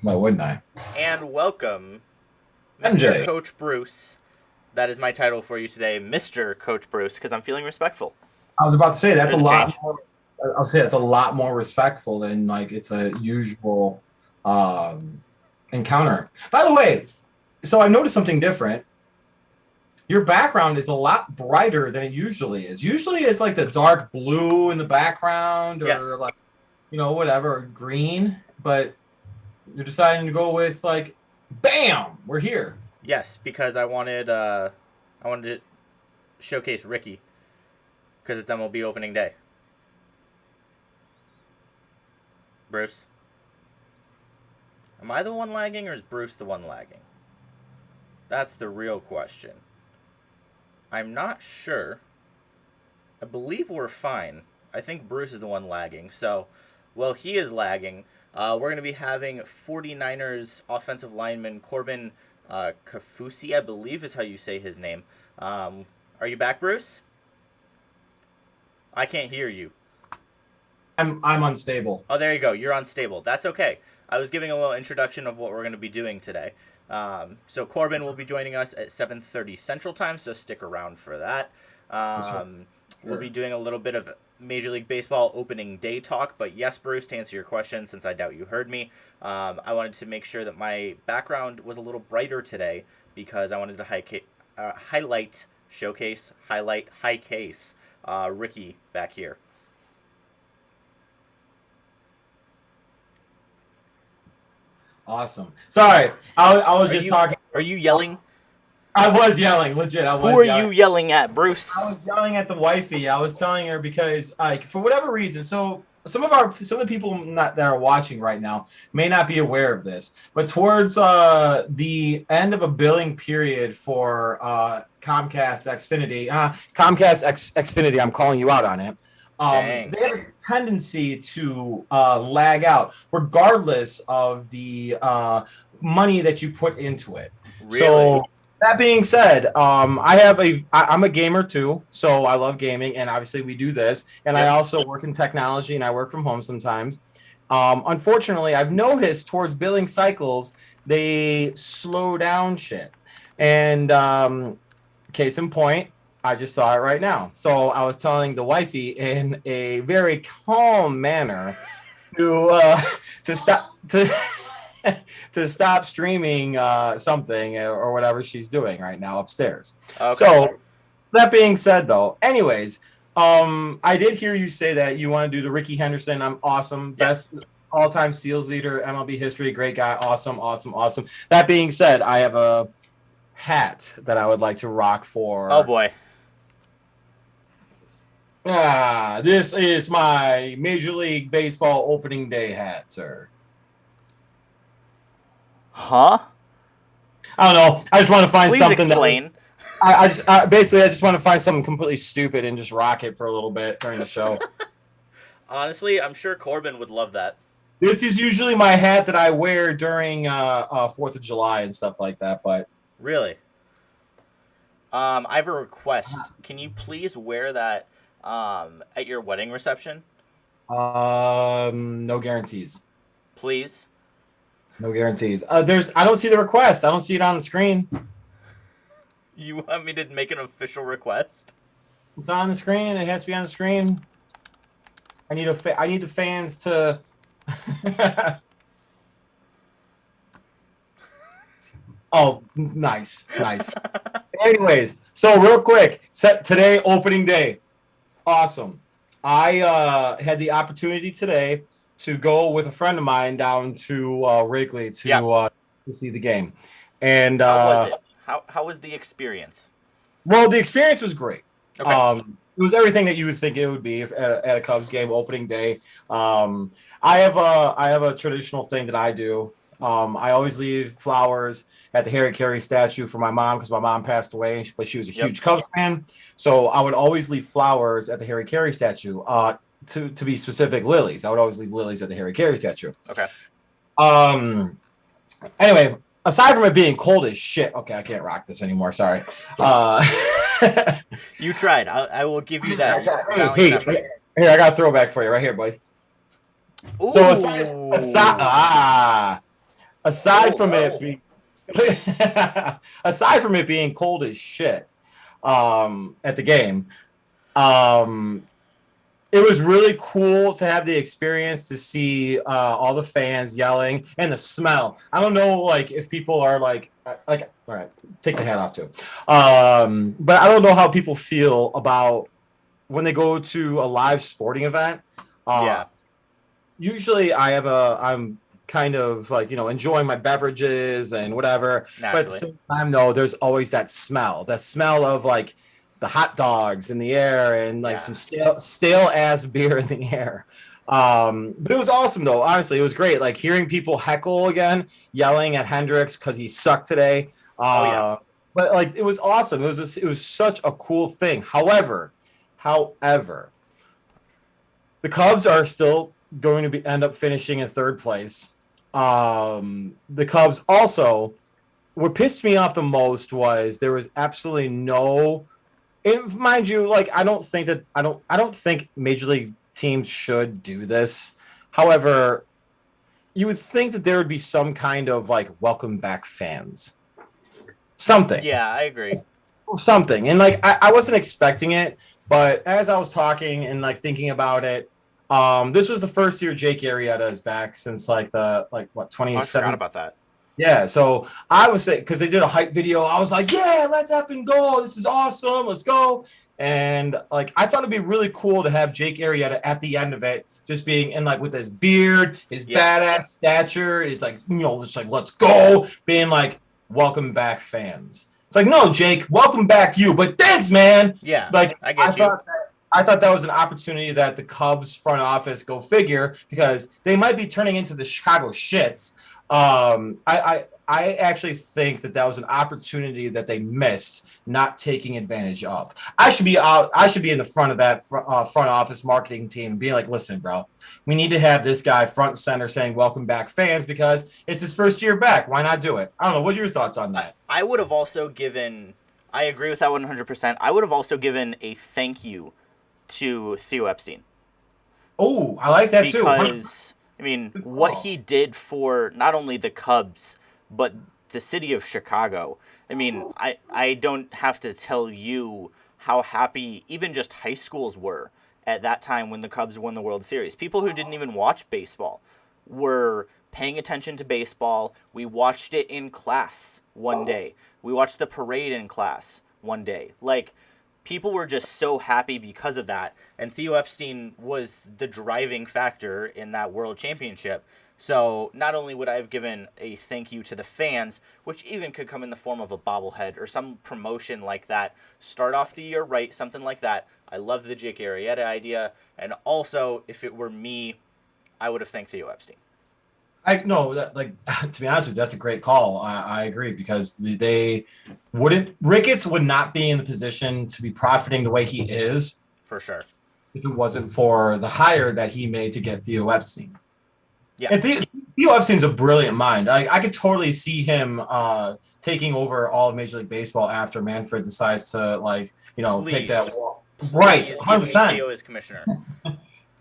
Why wouldn't I? And welcome, Mr. MJ. Coach Bruce. That is my title for you today, Mr. Coach Bruce, because I'm feeling respectful. I was about to say that's a There's a lot change. more. I'll say it's a lot more respectful than like it's a usual um, encounter. By the way, so I noticed something different. Your background is a lot brighter than it usually is. Usually it's like the dark blue in the background Yes, or like whatever, green, but you're deciding to go with like bam, we're here. yes, because I wanted to showcase Ricky because it's MLB opening day. Bruce, am I the one lagging or is Bruce the one lagging? That's the real question. I'm not sure. I believe we're fine. I think Bruce is the one lagging. So, while he is lagging, we're going to be having 49ers offensive lineman Corbin Kaufusi, I believe is how you say his name. Are you back, Bruce? I can't hear you. I'm unstable. Oh, there you go. You're unstable. That's okay. I was giving a little introduction of what we're going to be doing today. So Corbin will be joining us at 7:30 Central Time, so stick around for that. For sure. We'll Sure. be doing a little bit of Major League Baseball opening day talk, but yes, Bruce, to answer your question, since I doubt you heard me, I wanted to make sure that my background was a little brighter today because I wanted to highlight, showcase, highlight, high case Ricky back here. Awesome. Sorry, I was Are just you talking. are you yelling? I was yelling, legit. I Who was are yelling. you yelling at, I Bruce? was yelling at the wifey. I was telling her because, like, for whatever reason, so some of the people not that are watching right now may not be aware of this, but towards the end of a billing period for Xfinity, I'm calling you out on it. Dang. They have a tendency to lag out, regardless of the money that you put into it. Really? So that being said, I'm a gamer too, so I love gaming, and obviously we do this. And I Yep. also work in technology, and I work from home sometimes. Unfortunately, I've noticed towards billing cycles they slow down shit. And case in point, I just saw it right now. So I was telling the wifey in a very calm manner to to stop to to stop streaming something or whatever she's doing right now upstairs. Okay. So that being said, though, anyways, I did hear you say that you want to do the Ricky Henderson. I'm awesome, Yes. best all-time steals leader, MLB history, great guy, awesome, awesome, awesome. That being said, I have a hat that I would like to rock Oh for. boy. This is my Major League Baseball opening day hat, sir. Huh? I don't know. I just want to find Please something that was. explain. I just want to find something completely stupid and just rock it for a little bit during the show. Honestly, I'm sure Corbin would love that. This is usually my hat that I wear during 4th of July and stuff like that. But Really. I have a request. Can you please wear that at your wedding reception? no guarantees. Please. No guarantees. I don't see the request. I don't see it on the screen. You want me to make an official request? It's on the screen. It has to be on the screen. I need the fans to. Oh, nice, nice. Anyways, so real quick, today opening day, awesome. I had the opportunity today to go with a friend of mine down to Wrigley Yeah. To see the game, and How was it? How was the experience? well, the experience was great. Okay. It was everything that you would think it would be at a Cubs game opening day. I have a traditional thing that I do. I always leave flowers at the Harry Carey statue for my mom because my mom passed away, but she was a Yep. huge Cubs fan. So I would always leave flowers at the Harry Carey statue. To be specific, lilies. I would always leave lilies at the Harry Carey statue. Okay. Um. Anyway, aside from it being cold as shit, okay, I can't rock this anymore. Sorry. You tried. I will give you that. Hey, here, I got a throwback for you right here, buddy. Ooh. So aside, aside from it being aside from it being cold as shit at the game, um, it was really cool to have the experience to see all the fans yelling and the smell. I don't know, like if people are like, all right, take the hat off too. But I don't know how people feel about when they go to a live sporting event. Uh, Yeah, Usually, I'm kind of like enjoying my beverages and whatever, but at the naturally. same time, though, there's always that smell of like the hot dogs in the air and like Yeah. some stale ass beer in the air. But it was awesome though. Honestly, it was great. Like hearing people heckle again, yelling at Hendricks because he sucked today. Oh yeah. But like it was awesome. It was such a cool thing. However, the Cubs are still going to end up finishing in third place. The Cubs also, what pissed me off the most was there was absolutely no, and mind you, like I don't think major league teams should do this. However, you would think that there would be some kind of like welcome back fans, something, Yeah, I agree. something, and like I wasn't expecting it, but as I was talking and like thinking about it, this was the first year Jake Arrieta is back since like the like what Oh, I forgot 2017. about that. Yeah, so I was saying because they did a hype video, I was like, yeah, let's effing go. This is awesome. Let's go. And like I thought it'd be really cool to have Jake Arrieta at the end of it, just being in like with his beard, his Yeah. badass stature. It's like, just like let's go, being like, welcome back fans. It's like, no, Jake, welcome back you, but thanks, man. Yeah. Like I get you. I thought that was an opportunity that the Cubs front office go figure because they might be turning into the Chicago shits. I actually think that was an opportunity that they missed, not taking advantage of. I should be out. I should be in the front of that front office marketing team and being like, listen, bro, we need to have this guy front and center saying welcome back fans because it's his first year back. Why not do it? I don't know. What are your thoughts on that? I would have also given. I agree with that 100%. I would have also given a thank you to Theo Epstein Oh, I like that too. 100%. because I mean what he did for not only the Cubs but the city of Chicago. I mean, I don't have to tell you how happy even just high schools were at that time when the Cubs won the World Series. People who didn't even watch baseball were paying attention to baseball. We watched it in class one day. We watched the parade in class one day. Like, people were just so happy because of that. And Theo Epstein was the driving factor in that World Championship. So not only would I have given a thank you to the fans, which even could come in the form of a bobblehead or some promotion like that, start off the year right, something like that. I love the Jake Arrieta idea. And also, if it were me, I would have thanked Theo Epstein. I no, that, like to be honest with you, that's a great call. I agree because they wouldn't Ricketts would not be in the position to be profiting the way he is For sure. if it wasn't for the hire that he made to get Theo Epstein. Yeah. And Theo Epstein's a brilliant mind. I could totally see him taking over all of Major League Baseball after Manfred decides to take that walk. Right, Please give me 100%. Theo as commissioner.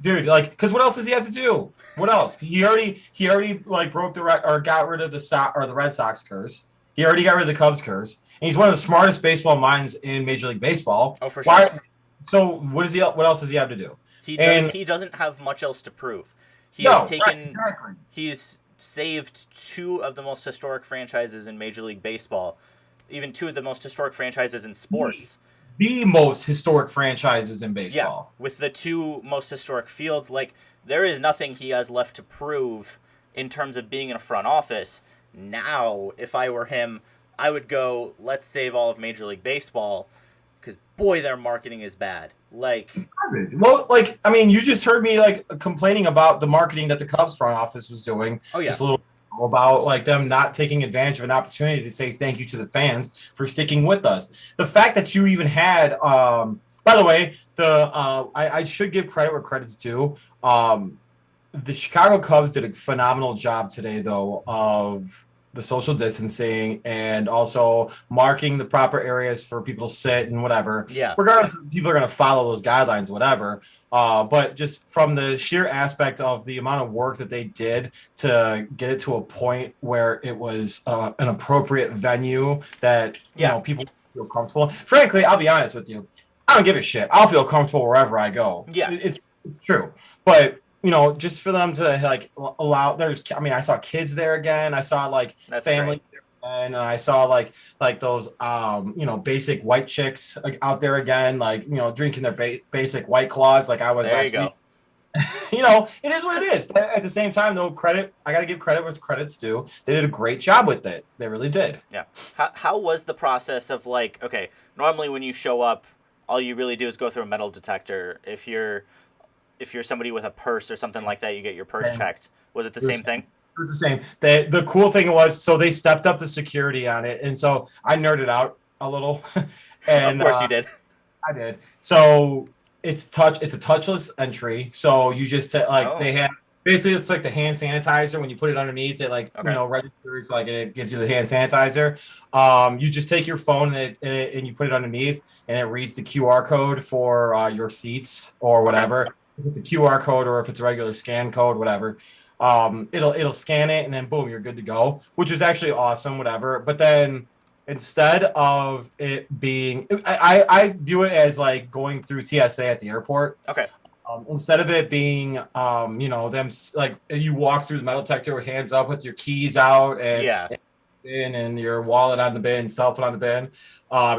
Dude, like, because what else does he have to do? What else? He already like broke the or got rid of the Red Sox curse. He already got rid of the Cubs curse, and he's one of the smartest baseball minds in Major League Baseball. Oh, for sure. So what is he? What else does he have to do? He doesn't have much else to prove. Exactly. He's saved two of the most historic franchises in Major League Baseball, even two of the most historic franchises in sports. The most historic franchises in baseball. Yeah, with the two most historic fields, like there is nothing he has left to prove in terms of being in a front office. Now, if I were him, I would go, let's save all of Major League Baseball, because boy, their marketing is bad. Like, well, like I mean, you just heard me like complaining about the marketing that the Cubs front office was doing. Oh yeah, just a little about like them not taking advantage of an opportunity to say thank you to the fans for sticking with us. The fact that you even had, by the way, I should give credit where credit's due. The Chicago Cubs did a phenomenal job today, though, of the social distancing and also marking the proper areas for people to sit and whatever. Yeah. Regardless if people are going to follow those guidelines, whatever. But just from the sheer aspect of the amount of work that they did to get it to a point where it was an appropriate venue that Yeah. people feel comfortable. Frankly, I'll be honest with you, I don't give a shit. I'll feel comfortable wherever I go. Yeah. It's true, but just for them to like allow, I saw kids there again. I saw like That's family great. there, and I saw like those basic white chicks out there again, like drinking their basic White Claws like I was There you last week. go. It is what it is. But at the same time, though, I got to give credit where credit's due. They did a great job with it. They really did. Yeah. How was the process of like, okay, normally when you show up, all you really do is go through a metal detector. If you're somebody with a purse or something like that, you get your purse And checked. Was it the it was same thing? It was the same. The cool thing was, so they stepped up the security on it, and so I nerded out a little, Of and course you did. I did. So it's a touchless entry. So you just like Oh, they have basically it's like the hand sanitizer when you put it underneath it, like okay. registers like it gives you the hand sanitizer. You just take your phone and you put it underneath, and it reads the QR code for your seats or Okay. whatever. If it's a QR code or if it's a regular scan code, whatever. It'll scan it and then boom, you're good to go, which is actually awesome, whatever. But then instead of it being, I view it as like going through TSA at the airport. Okay. Instead of it being, them like you walk through the metal detector with hands up with your keys out Yeah. and your wallet on the bin, cell phone on the bin.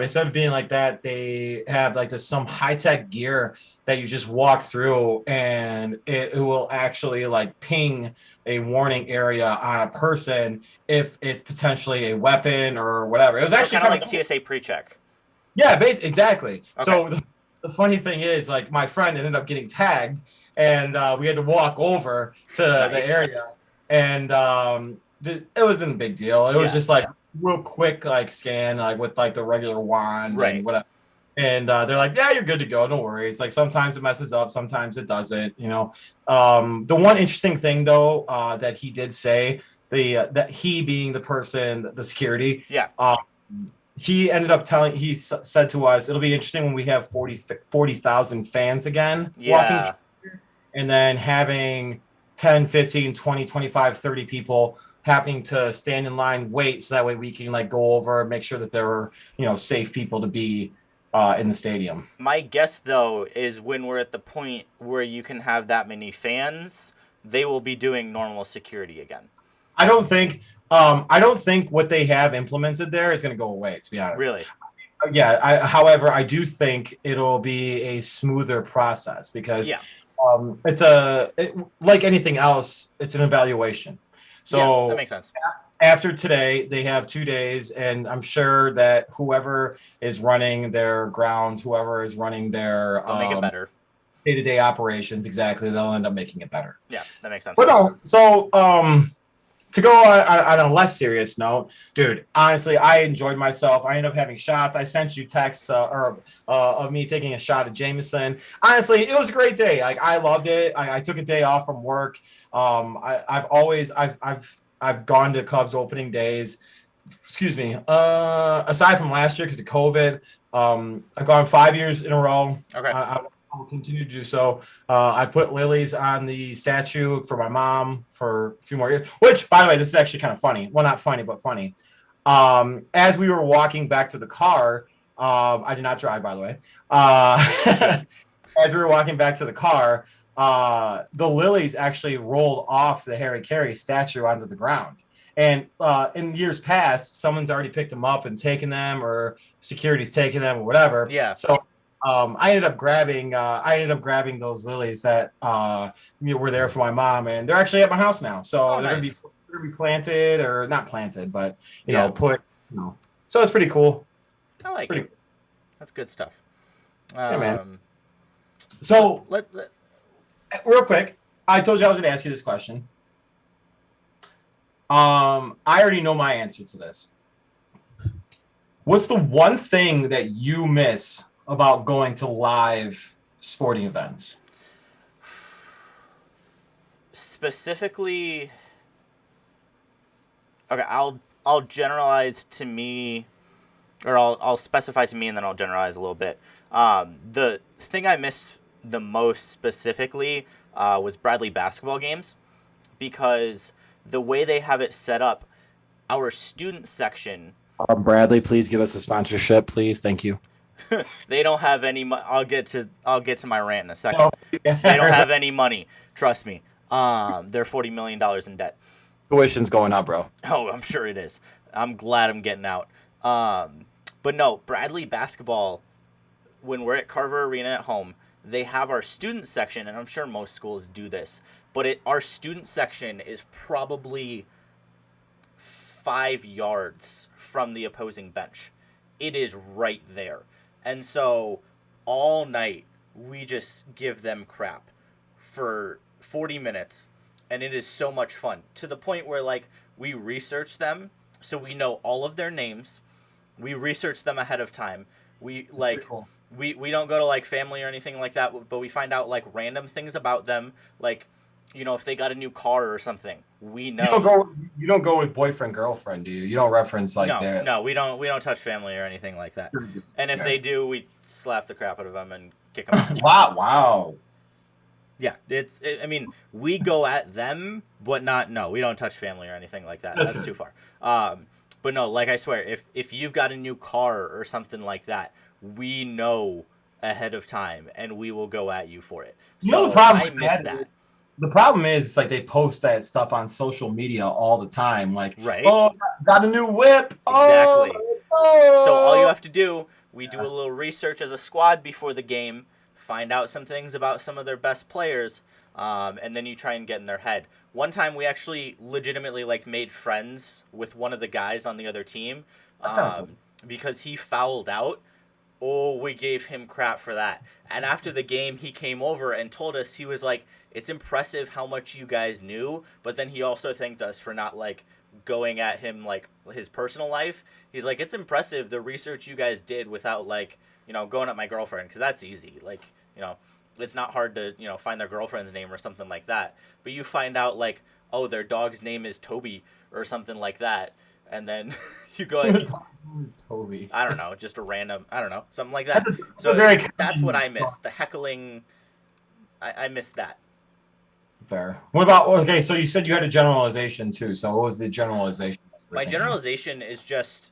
Instead of being like that, they have like some high tech gear that you just walk through, and it will actually like ping a warning area on a person if it's potentially a weapon or whatever. It was So actually kind of kind like of cool. TSA pre-check. Yeah, exactly. Okay. So the funny thing is, like, my friend ended up getting tagged, and we had to walk over to the Nice. area, and it wasn't a big deal. It was Yeah. just like real quick, like scan, like with like the regular wand and Right. whatever. And they're like, "Yeah, you're good to go. Don't worry." It's like sometimes it messes up, sometimes it doesn't. The one interesting thing though that he did say, that he being the person, the security. Yeah. He ended up said to us, it'll be interesting when we have 40,000 fans again walking Yeah. and then having 10, 15, 20, 25, 30 people having to stand in line, wait. So that way we can like go over, make sure that there are, safe people to be in the stadium. My guess though is when we're at the point where you can have that many fans, they will be doing normal security again. I don't think what they have implemented there is going to go away, to be honest. Really? Yeah. However, I do think it'll be a smoother process because Yeah. like anything else, it's an evaluation. Yeah, that So makes sense. after today, they have 2 days, and I'm sure that whoever is running their grounds, whoever is running their They'll make it better. day-to-day operations, exactly, they'll end up making it better. Yeah, that makes sense. But no, so to go on a less serious note, dude, honestly, I enjoyed myself. I ended up having shots. I sent you texts of me taking a shot at Jameson. Honestly, it was a great day. Like I loved it. I took a day off from work. I've gone to Cubs opening days. Excuse me. Aside from last year because of COVID, I've gone 5 years in a row. Okay. I will continue to do so. I put lilies on the statue for my mom for a few more years, which, by the way, this is actually kind of funny. Well, not funny, but funny. As we were walking back to the car, I did not drive, by the way. As we were walking back to the car, the lilies actually rolled off the Harry Carey statue onto the ground. And in years past, someone's already picked them up and taken them, or security's taken them, or whatever. Yeah. So I ended up grabbing those lilies that were there for my mom, and they're actually at my house now. So they're Nice. gonna be planted, or not planted, but Yeah. put. So it's pretty cool. I like Pretty it. That's good stuff. Yeah, man. So let real quick, I told you I was gonna ask you this question. I already know my answer to this. What's the one thing that you miss about going to live sporting events? specifically. Okay, I'll I'll generalize to me, or I'll specify to me, and then I'll generalize a little bit. The thing I miss the most specifically was Bradley basketball games, because the way they have it set up, our student section, Bradley, please give us a sponsorship, please. Thank you. they don't have any. I'll get to my rant in a second. Oh, yeah. They don't have any money. Trust me. They're $40 million in debt. Tuition's going up, bro. Oh, I'm sure it is. I'm glad I'm getting out. But no, Bradley basketball, when we're at Carver Arena at home, they have our student section, and I'm sure most schools do this, but our student section is probably 5 yards from the opposing bench. It is right there. And so all night, we just give them crap for 40 minutes, and it is so much fun, to the point where, like, we research them, so we know all of their names. We research them ahead of time. We like cool. we don't go to like family or anything like that, but we find out like random things about them, like, if they got a new car or something. We know. You don't go with boyfriend girlfriend, do you? You don't reference like that. No, we don't touch family or anything like that. And if they do, we slap the crap out of them and kick them out. Wow. Yeah, I mean, we go at them, but no, we don't touch family or anything like that. That's too far. But no, like, I swear, if you've got a new car or something like that, we know ahead of time, and we will go at you for it. So The problem I miss that. The problem is, like, they post that stuff on social media all the time. Like, right? Oh, got a new whip. Exactly. Oh. So all you have to do, we do a little research as a squad before the game, find out some things about some of their best players, and then you try and get in their head. One time we actually legitimately like made friends with one of the guys on the other team, because he fouled out. Oh, we gave him crap for that. And after the game, he came over and told us, he was like, it's impressive how much you guys knew, but then he also thanked us for not like going at him like his personal life. He's like, it's impressive the research you guys did without like, going at my girlfriend, because that's easy. Like, it's not hard to, find their girlfriend's name or something like that. But you find out like, oh, their dog's name is Toby or something like that. And then you go ahead. Is Toby. I don't know, just a random, I don't know, something like that. That's what I miss. The heckling, I miss that. Fair. What about, okay, so you said you had a generalization too. So what was the generalization? My generalization is just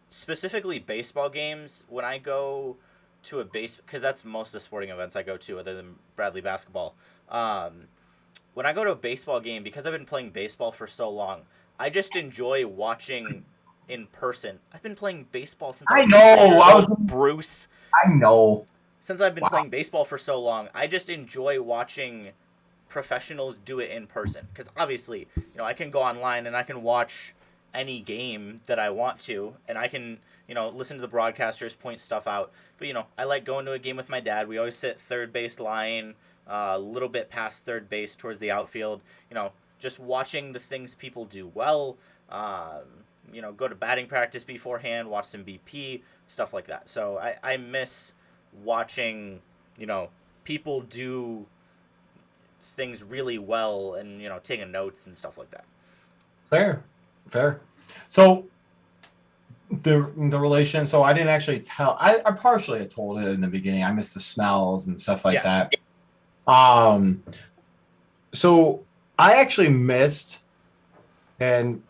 specifically baseball games. When I go to a because that's most of the sporting events I go to other than Bradley basketball. When I go to a baseball game, because I've been playing baseball for so long, I just enjoy watching in person. I've been playing baseball since I know. Bruce. I know. Since I've been playing baseball for so long, I just enjoy watching professionals do it in person. Because obviously, I can go online and I can watch any game that I want to, and I can, listen to the broadcasters point stuff out. But, I like going to a game with my dad. We always sit third base line, a little bit past third base towards the outfield, just watching the things people do well, go to batting practice beforehand, watch some BP, stuff like that. So I miss watching, people do things really well and, taking notes and stuff like that. Fair. So the relation, so I didn't actually tell, I partially had told it in the beginning. I missed the smells and stuff like that. So I actually missed, and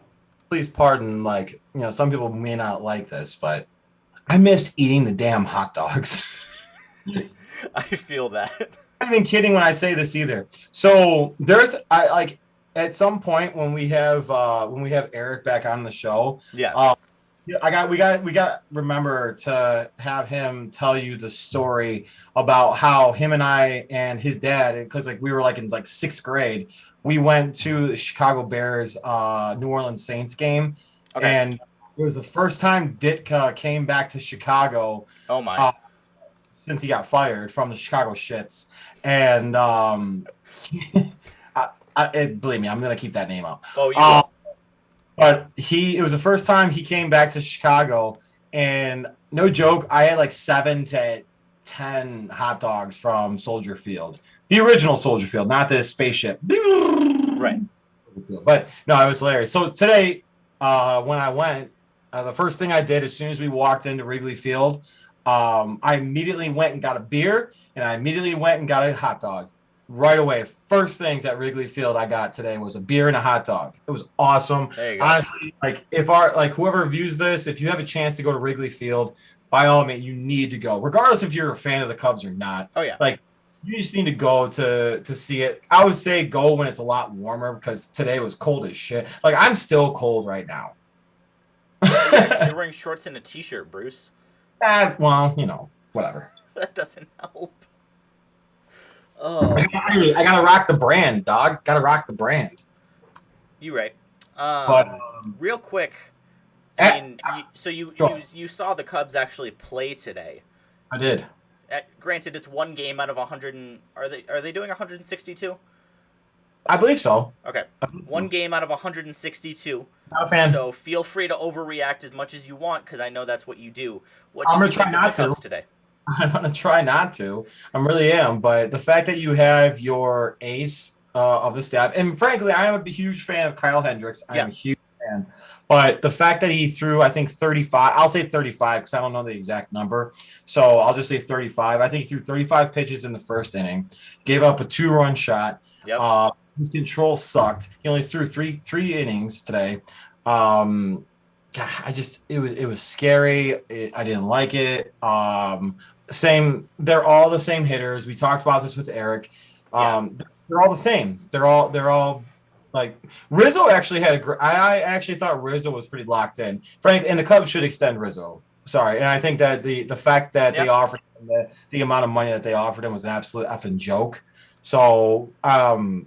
please pardon, like, some people may not like this, but I missed eating the damn hot dogs. I feel that. I'm not even kidding when I say this either. So at some point when we have Eric back on the show, we got remember to have him tell you the story about how him and I and his dad, because like we were like in like 6th grade, we went to the Chicago Bears New Orleans Saints game, and it was the first time Ditka came back to Chicago. Oh my! Since he got fired from the Chicago Shits, and believe me, I'm gonna keep that name up. Oh, you will. But it was the first time he came back to Chicago, and no joke, I had like 7 to 10 hot dogs from Soldier Field, the original Soldier Field, not the spaceship. Right. But no, it was hilarious. So today, when I went, the first thing I did as soon as we walked into Wrigley Field, I immediately went and got a beer, and I immediately went and got a hot dog right away. First things at Wrigley Field I got today was a beer and a hot dog. It was awesome. There you go. Honestly, like if our like whoever views this, if you have a chance to go to Wrigley Field, by all means, you need to go, regardless if you're a fan of the Cubs or not. Oh yeah. Like you just need to go to see it. I would say go when it's a lot warmer because today was cold as shit. Like I'm still cold right now. You're wearing shorts and a t-shirt, Bruce. Well, whatever. That doesn't help. Oh, I gotta rock the brand, dog. Gotta rock the brand. you right. But Real quick, eh, I mean, you go. you saw the Cubs actually play today. I did. Granted, it's one game out of 100. Are they doing 162? I believe so. Okay, one game out of 162. Not a fan. So feel free to overreact as much as you want because I know that's what you do. What I'm did gonna you try think of not the Cubs to. today? I'm gonna try not to. I really am. But the fact that you have your ace of the staff, and frankly, I am a huge fan of Kyle Hendricks. I am a huge fan. But the fact that he threw, I think 35. I'll say 35 because I don't know the exact number. So I'll just say 35. I think he threw 35 pitches in the first inning, gave up a 2-run shot. Yep. His control sucked. He only threw three innings today. God, it was scary. I didn't like it. Same. They're all the same hitters. We talked about this with Eric. They're all the same. They're all like Rizzo actually had I actually thought Rizzo was pretty locked in. Frank, and the Cubs should extend Rizzo. Sorry, and I think that the fact that they offered him the amount of money that they offered him was an absolute effing joke. So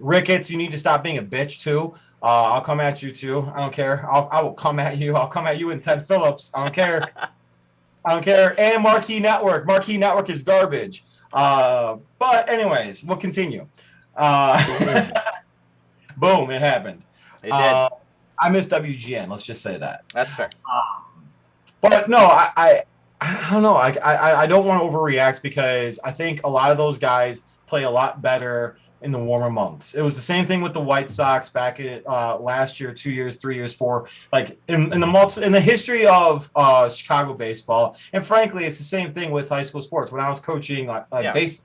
Ricketts, you need to stop being a bitch too. I'll come at you too. I don't care. I will come at you. I'll come at you and Ted Phillips. I don't care. I don't care. And Marquee Network. Marquee Network is garbage. But anyways, we'll continue. Boom, it happened. It did. I miss WGN. Let's just say that. That's fair. But no, I don't know. I don't want to overreact because I think a lot of those guys play a lot better in the warmer months. It was the same thing with the White Sox back in last year, 2 years, 3 years, 4. Like in the history of Chicago baseball, and frankly, it's the same thing with high school sports. When I was coaching baseball,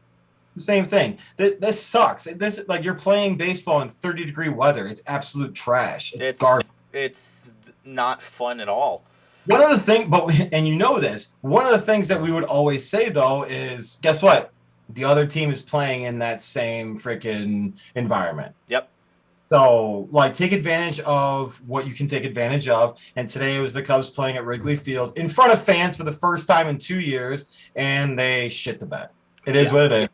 the same thing. This sucks. This like you're playing baseball in 30-degree weather. It's absolute trash. It's garbage. It's not fun at all. One of the things, and you know this, one of the things that we would always say though is, guess what? The other team is playing in that same freaking environment. Yep. So, like, take advantage of what you can take advantage of. And today it was the Cubs playing at Wrigley Field in front of fans for the first time in 2 years, and they shit the bed. It is what it is.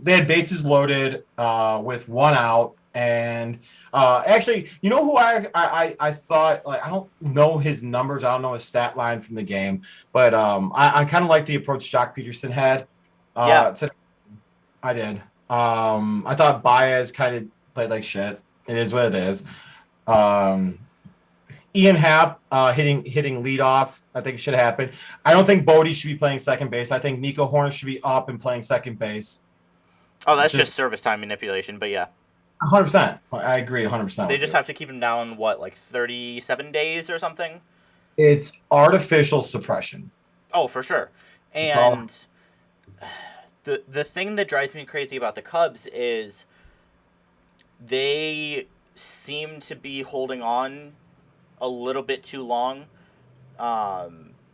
They had bases loaded with 1 out, and actually, you know who I thought, like, I don't know his numbers, I don't know his stat line from the game, but I kind of like the approach Jock Peterson had. Today. I did. I thought Baez kind of played like shit. It is what it is. Ian Happ hitting leadoff. I think it should happen. I don't think Bodie should be playing second base. I think Nico Horner should be up and playing second base. Oh, that's just service time manipulation, but yeah. 100%. I agree 100%. They just have to keep him down, what, like 37 days or something? It's artificial suppression. Oh, for sure. And the thing that drives me crazy about the Cubs is they seem to be holding on a little bit too long.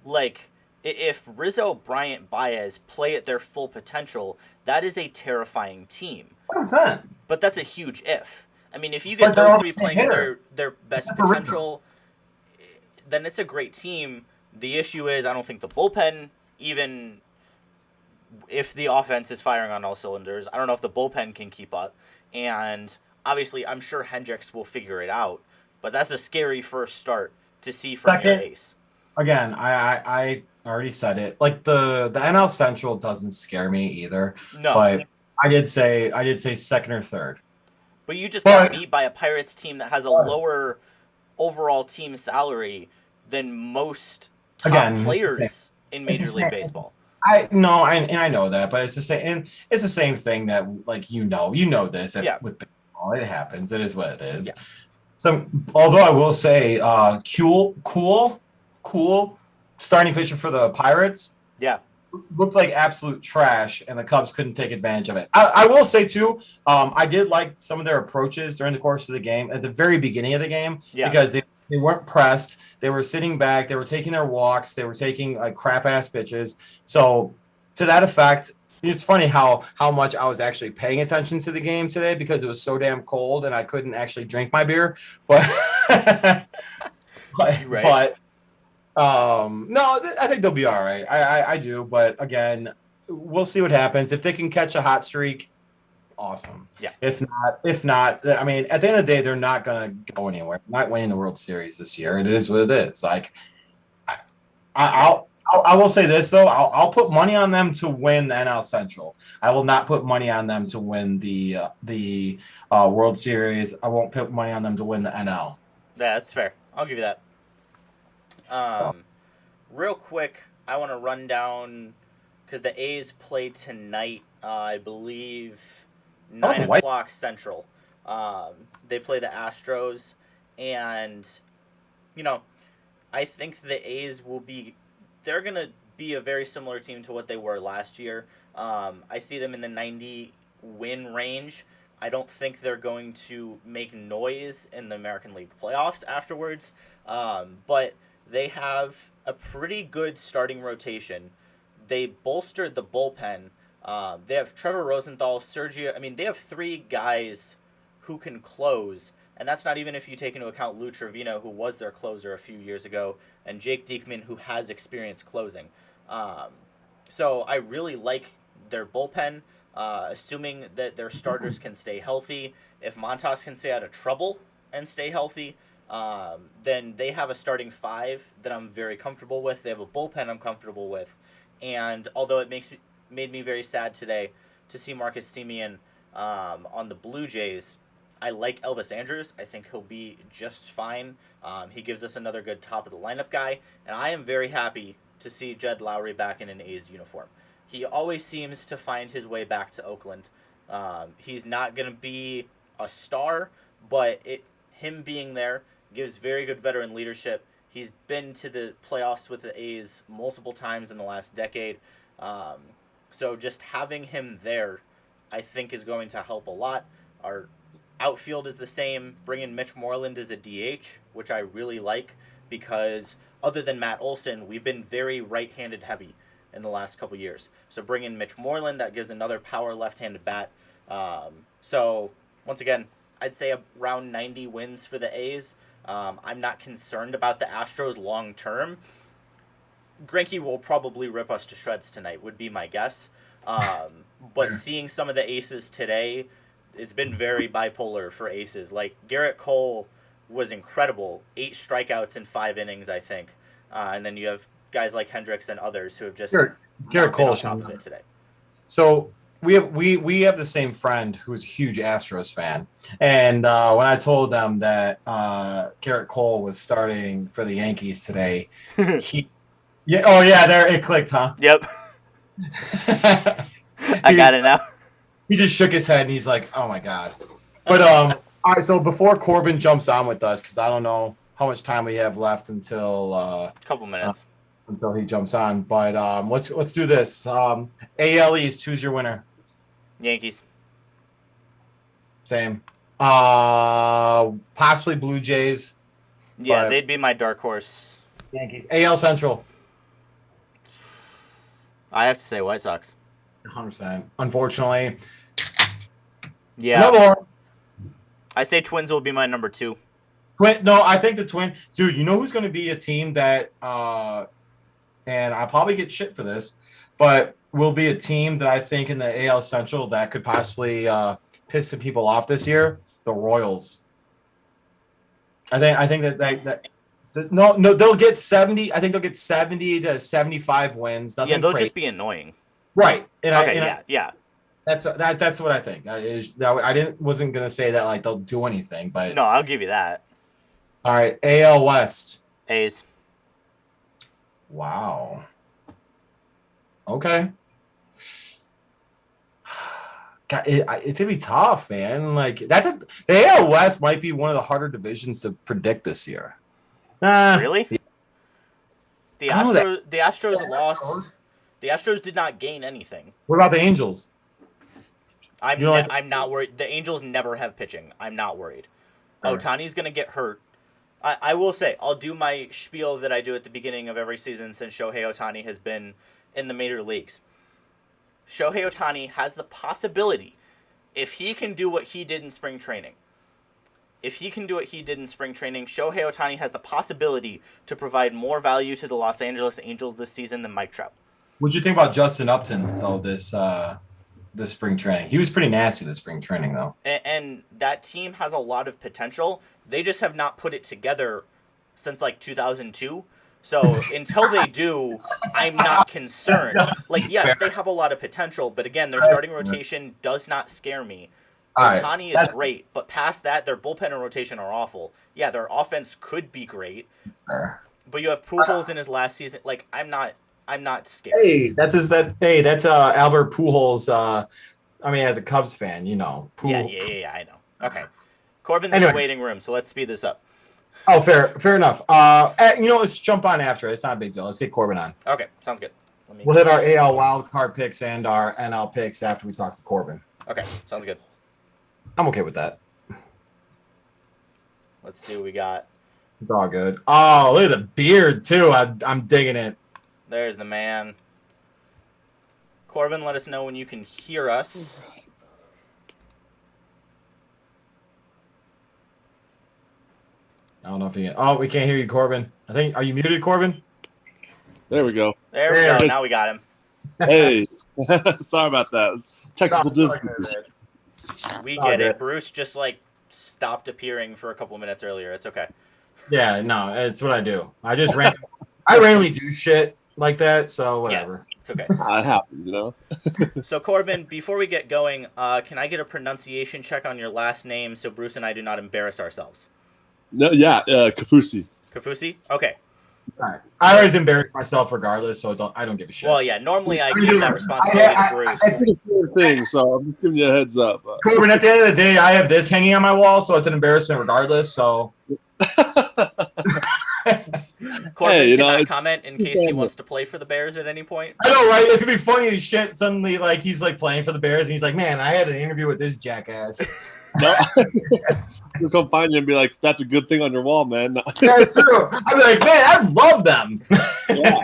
Like, if Rizzo, Bryant, Baez play at their full potential, that is a terrifying team. 100%. But that's a huge if. I mean, if you get those three playing at their best potential, then it's a great team. The issue is I don't think the bullpen, even if the offense is firing on all cylinders, I don't know if the bullpen can keep up. And obviously, I'm sure Hendricks will figure it out. But that's a scary first start to see from your ace. Again, I already said it. Like the NL Central doesn't scare me either. No. But I did say second or third. But you just got beat by a Pirates team that has a lower overall team salary than most top players in Major League Baseball. I know that, but it's the same. And it's the same thing that, like, you know this with baseball. It happens. It is what it is. Yeah. So, although I will say, cool, starting pitcher for the Pirates Yeah, looked like absolute trash, and the Cubs couldn't take advantage of it. I will say too, I did like some of their approaches during the course of the game at the very beginning of the game yeah. because they weren't pressed. They were sitting back. They were taking their walks. They were taking like crap ass pitches. So to that effect, it's funny how much I was actually paying attention to the game today because it was so damn cold and I couldn't actually drink my beer. But but, You right. but no, I think they'll be all right. I do, but again, we'll see what happens. If they can catch a hot streak, awesome. Yeah. If not, I mean, at the end of the day, they're not gonna go anywhere. They're not winning the World Series this year. It is what it is. Like, I, Yeah. I will say this though. I'll put money on them to win the NL Central. I will not put money on them to win the World Series. I won't put money on them to win the NL. Yeah, that's fair. I'll give you that. So, Um, Real quick, I want to run down because the A's play tonight. I believe how about nine the White? o'clock Central. They play the Astros, and you know, I think the A's will be. They're gonna be a very similar team to what they were last year. I see them in the 90 win range. I don't think they're going to make noise in the American League playoffs afterwards, but they have a pretty good starting rotation. They bolstered the bullpen. They have Trevor Rosenthal, Sergio. I mean, they have three guys who can close, and that's not even if you take into account Lou Trevino, who was their closer a few years ago, and Jake Diekman, who has experience closing. Um, so I really like their bullpen, assuming that their starters can stay healthy. If Montas can stay out of trouble and stay healthy, then they have a starting five that I'm very comfortable with. They have a bullpen I'm comfortable with, and although it made me very sad today to see Marcus Semien on the Blue Jays, I like Elvis Andrews. I think he'll be just fine. He gives us another good top of the lineup guy, and I am very happy to see Jed Lowry back in an A's uniform. He always seems to find his way back to Oakland. He's not going to be a star, but him being there gives very good veteran leadership. He's been to the playoffs with the A's multiple times in the last decade. Um, so just having him there, I think, is going to help a lot. Our outfield is the same. Bringing Mitch Moreland as a DH, which I really like because other than Matt Olson, we've been very right-handed heavy in the last couple years. So bringing Mitch Moreland, that gives another power left-handed bat. So once again, I'd say around 90 wins for the A's. I'm not concerned about the Astros long term. Greinke will probably rip us to shreds tonight, would be my guess. But seeing some of the aces today, it's been very bipolar for aces. Like Garrett Cole was incredible, 8 strikeouts in 5 innings, I think. And then you have guys like Hendricks and others who have just Garrett Cole on top of it today. So we have the same friend who's a huge Astros fan, and when I told them that Garrett Cole was starting for the Yankees today, there it clicked, huh? Yep. I got it now. He just shook his head and he's like, "Oh my god!" But all right. So before Corbin jumps on with us, because I don't know how much time we have left until a couple minutes. Until he jumps on. But let's do this. AL East, who's your winner? Yankees. Same. Possibly Blue Jays. Yeah, they'd be my dark horse. Yankees. AL Central. I have to say White Sox. 100%. Unfortunately. Yeah. Another one. I say Twins will be my number 2. No, I think the Twins. Dude, you know who's going to be a team that and I'll probably get shit for this, but will be a team that I think in the AL Central that could possibly piss some people off this year? The Royals. I think that no, they'll get 70. I think they'll get 70 to 75 wins. Nothing they'll crazy. just be annoying. Right. Yeah. That's what I think. Wasn't gonna say that like they'll do anything, but no, I'll give you that. All right, AL West. A's. Wow. Okay. it's gonna be tough, man. Like the AL West might be one of the harder divisions to predict this year. Really? The Astros lost. The Astros did not gain anything. What about the Angels? I'm not worried. The Angels never have pitching. I'm not worried. Ohtani's gonna get hurt. I will say, I'll do my spiel that I do at the beginning of every season since Shohei Ohtani has been in the major leagues. Shohei Ohtani has the possibility, if he can do what he did in spring training, Shohei Ohtani has the possibility to provide more value to the Los Angeles Angels this season than Mike Trout. What'd you think about Justin Upton, though, this spring training? He was pretty nasty this spring training, though. And that team has a lot of potential. They just have not put it together since, 2002. So until they do, I'm not concerned. Yes, they have a lot of potential, but again, their starting rotation does not scare me. Ohtani is great, but past that, their bullpen and rotation are awful. Yeah, their offense could be great, but you have Pujols in his last season. I'm not scared. Hey, that's Albert Pujols. As a Cubs fan, Pujols. Yeah, I know. Okay, Corbin's in the waiting room, so let's speed this up. Oh, fair enough. Let's jump on after it. It's not a big deal. Let's get Corbin on. Okay, sounds good. We'll hit our AL wildcard picks and our NL picks after we talk to Corbin. Okay, sounds good. I'm okay with that. Let's see what we got. It's all good. Oh, look at the beard, too. I'm digging it. There's the man. Corbin, let us know when you can hear us. I don't know if you can. Oh, we can't hear you, Corbin. Are you muted, Corbin? There we go. There we go. Now we got him. Hey, sorry about that. Technical difficulties. We get it. Bruce just stopped appearing for a couple minutes earlier. It's okay. Yeah, no, it's what I do. I randomly do shit like that, so whatever. Yeah, it's okay. It happens, So Corbin, before we get going, can I get a pronunciation check on your last name so Bruce and I do not embarrass ourselves? No, yeah, Kaufusi. Kaufusi? Okay. All right. I always embarrass myself regardless, so I don't give a shit. Well, yeah, normally I give that responsibility to Bruce. I think it's the thing, so I'm just giving you a heads up. Corbin, at the end of the day, I have this hanging on my wall, so it's an embarrassment regardless, so... Corbin cannot comment in case he wants to play for the Bears at any point. I know, right? It's going to be funny as shit. Suddenly, he's playing for the Bears, and he's like, man, I had an interview with this jackass. No. You'll come find you and be like, that's a good thing on your wall, man. That's true. I'd be like, man, I love them. Yeah.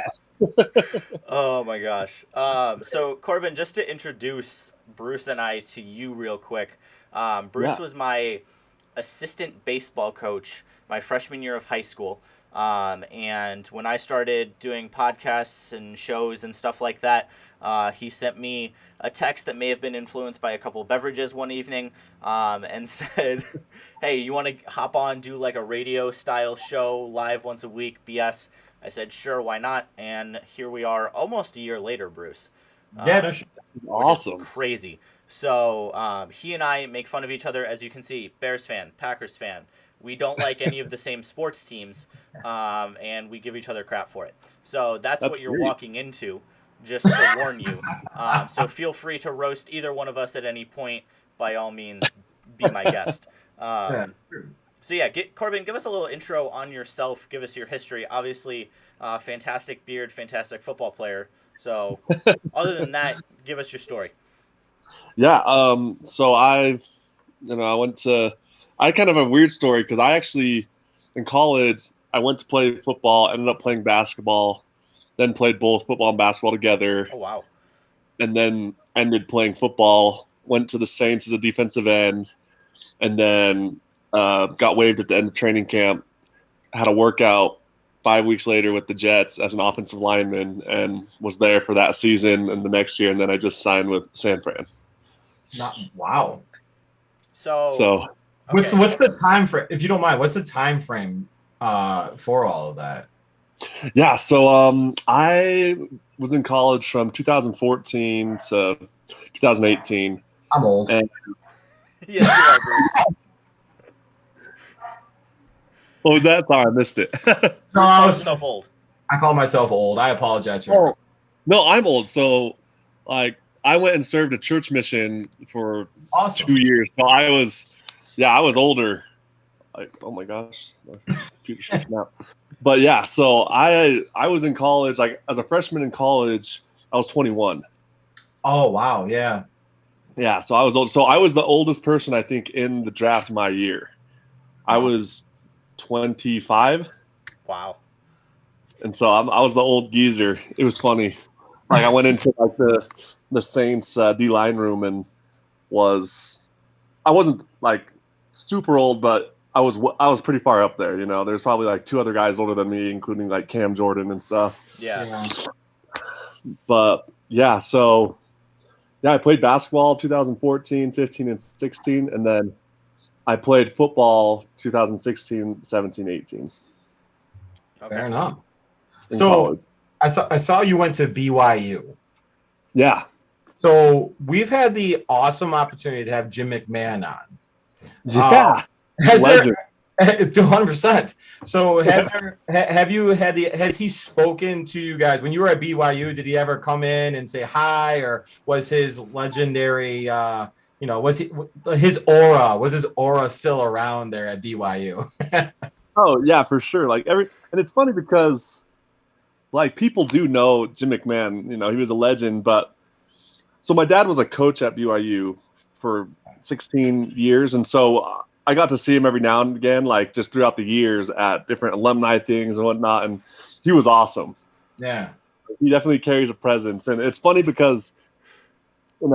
Oh, my gosh. So, Corbin, just to introduce Bruce and I to you real quick. Bruce was my assistant baseball coach my freshman year of high school. And when I started doing podcasts and shows and stuff like that, he sent me a text that may have been influenced by a couple of beverages one evening, and said, hey, you want to hop on, do a radio style show live once a week, BS? I said, sure, why not? And here we are almost a year later, Bruce. Yeah, that's awesome. Crazy. So he and I make fun of each other, as you can see. Bears fan, Packers fan. We don't like any of the same sports teams, and we give each other crap for it. So that's what you're walking into, just to warn you. So feel free to roast either one of us at any point. By all means, be my guest. So yeah, Corbin, give us a little intro on yourself. Give us your history. Obviously, fantastic beard, fantastic football player. So other than that, give us your story. Yeah. So I kind of have a weird story because I actually, in college, I went to play football, ended up playing basketball, then played both football and basketball together. Oh, wow. And then ended playing football, went to the Saints as a defensive end, and then got waived at the end of training camp, had a workout 5 weeks later with the Jets as an offensive lineman, and was there for that season and the next year, and then I just signed with San Fran. Wow. So what's the time frame, if you don't mind, what's the time frame for all of that? Yeah, so I was in college from 2014 to 2018. I'm old. And yes, you are, Bruce. what was that? Sorry, I missed it. No, Old. I call myself old. I apologize for that. No, I'm old. So, I I went and served a church mission for Awesome. 2 years. So I was older. Like, oh my gosh, my computer shaking out. But yeah, so I was in college. Like as a freshman in college, I was 21. Oh wow, yeah. Yeah, so I was old. So I was the oldest person I think in the draft my year. I Wow. was 25. Wow. And so I was the old geezer. It was funny. Like I went into like the Saints D line room and I wasn't like super old, but I was pretty far up there. There's probably like 2 other guys older than me, including like Cam Jordan and stuff. Yeah. But yeah, so yeah, I played basketball 2014, 15, and 16, and then I played football 2016, 17, 18. Fair enough. in So college. I saw you went to BYU. Yeah. So we've had the awesome opportunity to have Jim McMahon on. Yeah. Has Legend. there 200%. So has he spoken to you guys when you were at BYU? Did he ever come in and say hi, or was his legendary was his aura still around there at BYU? Oh yeah, for sure. And it's funny because like people do know Jim McMahon, he was a legend, but so my dad was a coach at BYU for 16 years, and so I got to see him every now and again, like just throughout the years at different alumni things and whatnot, and he was awesome. Yeah. He definitely carries a presence, and it's funny because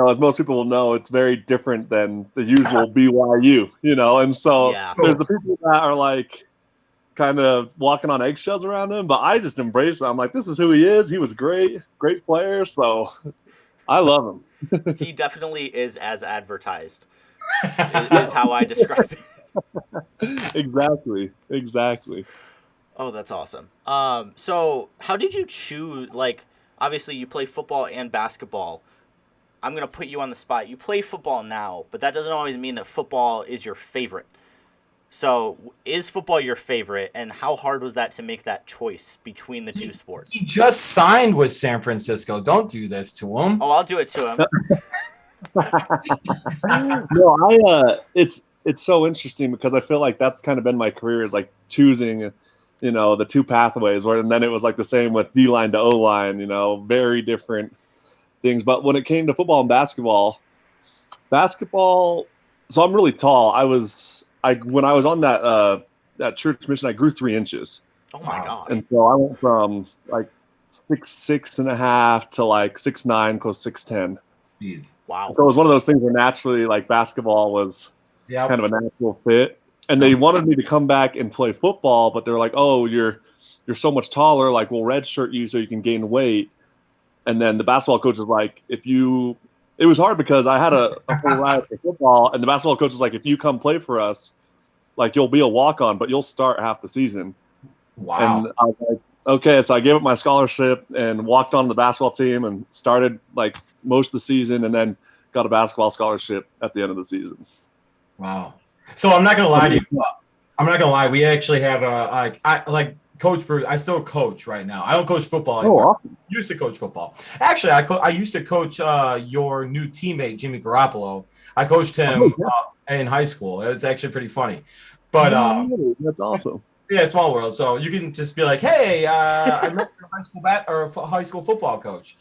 as most people will know, it's very different than the usual BYU, and so there's the people that are like kind of walking on eggshells around him, but I just embrace him. I'm like, this is who he is. He was great player, so I love him. He definitely is as advertised, is how I describe it. Exactly. Oh, that's awesome. So how did you choose, like, obviously you play football and basketball. I'm going to put you on the spot. You play football now, but that doesn't always mean that football is your favorite. So is football your favorite, and how hard was that to make that choice between the two sports? He just signed with San Francisco. Don't do this to him. Oh, I'll do it to him. No, it's so interesting because I feel like that's kind of been my career, is like choosing, the 2 pathways, and then it was like the same with D line to O line, very different things. But when it came to football and basketball, so I'm really tall. When I was on that church mission, I grew 3 inches. Oh my gosh. And so I went from like 6'6.5" to like 6'9", close to 6'10". Jeez. Wow. So it was one of those things where naturally, like, basketball was kind of a natural fit. And they wanted me to come back and play football, but they're like, oh, you're so much taller, like, we'll redshirt you so you can gain weight. And then the basketball coach was like, it was hard because I had a full ride for football, and the basketball coach was like, if you come play for us, like, you'll be a walk-on, but you'll start half the season. Wow. And I was like, okay, so I gave up my scholarship and walked on the basketball team and started like most of the season, and then got a basketball scholarship at the end of the season. Wow. So I'm not gonna lie to you. I'm not gonna lie. We actually have I Coach Bruce. I still coach right now. I don't coach football anymore. Oh, awesome. Used to coach football. Actually, I used to coach your new teammate Jimmy Garoppolo. I coached him in high school. It was actually pretty funny. But that's awesome. Yeah, small world. So you can just be like, "Hey, I met your high school football coach."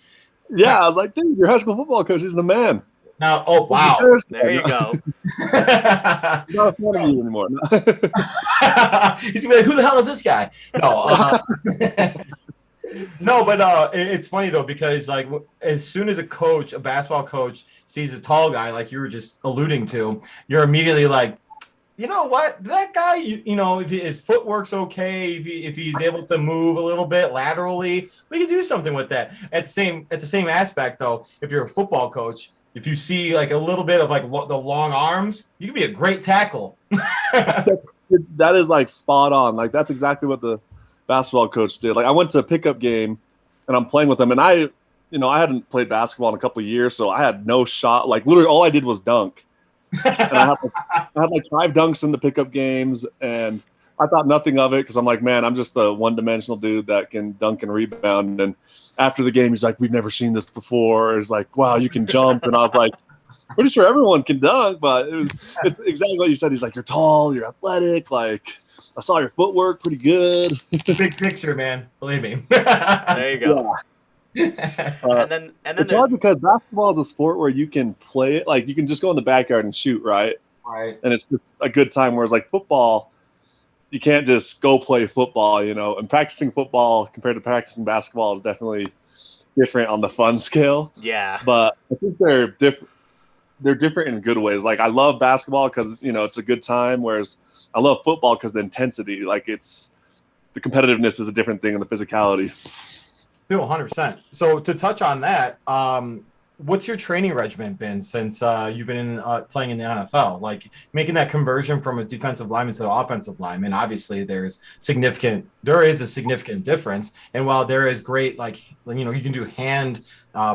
Yeah, I was like, "Dude, your high school football coach is the man." Now, oh wow, there you go. Not a fan of you anymore. He's gonna be like, "Who the hell is this guy?" No, no, but it's funny though, because like as soon as a basketball coach, sees a tall guy like you were just alluding to, you're immediately like, you know what, that guy, if his footwork's okay, if he's able to move a little bit laterally, we can do something with that. At the same aspect though, if you're a football coach, if you see like a little bit of like the long arms, you can be a great tackle. That is like spot on. Like that's exactly what the basketball coach did. Like I went to a pickup game and I'm playing with him, and I hadn't played basketball in a couple of years, so I had no shot. Like literally all I did was dunk. And I had like 5 dunks in the pickup games, and I thought nothing of it because I'm like, man, I'm just the one-dimensional dude that can dunk and rebound. And after the game, he's like, we've never seen this before. It's like, wow, you can jump. And I was like, pretty sure everyone can dunk, but it's exactly what you said. He's like, you're tall, you're athletic. Like, I saw your footwork pretty good. Big picture, man. Believe me. There you go. Yeah. And then It's there's hard because basketball is a sport where you can play it. Like, you can just go in the backyard and shoot, right? Right. And it's just a good time. Whereas, like, football, you can't just go play football, you know. And practicing football compared to practicing basketball is definitely different on the fun scale. yeah. But I think they're different. They're different in good ways. Like, I love basketball because, you know, it's a good time, whereas I love football because the intensity, like, it's the competitiveness is a different thing, and the physicality. Dude, 100%. So to touch on that, what's your training regimen been since you've been playing in the NFL? Like making that conversion from a defensive lineman to an offensive lineman. Obviously, there is a significant difference. And while there is great, like, you know, you can do hand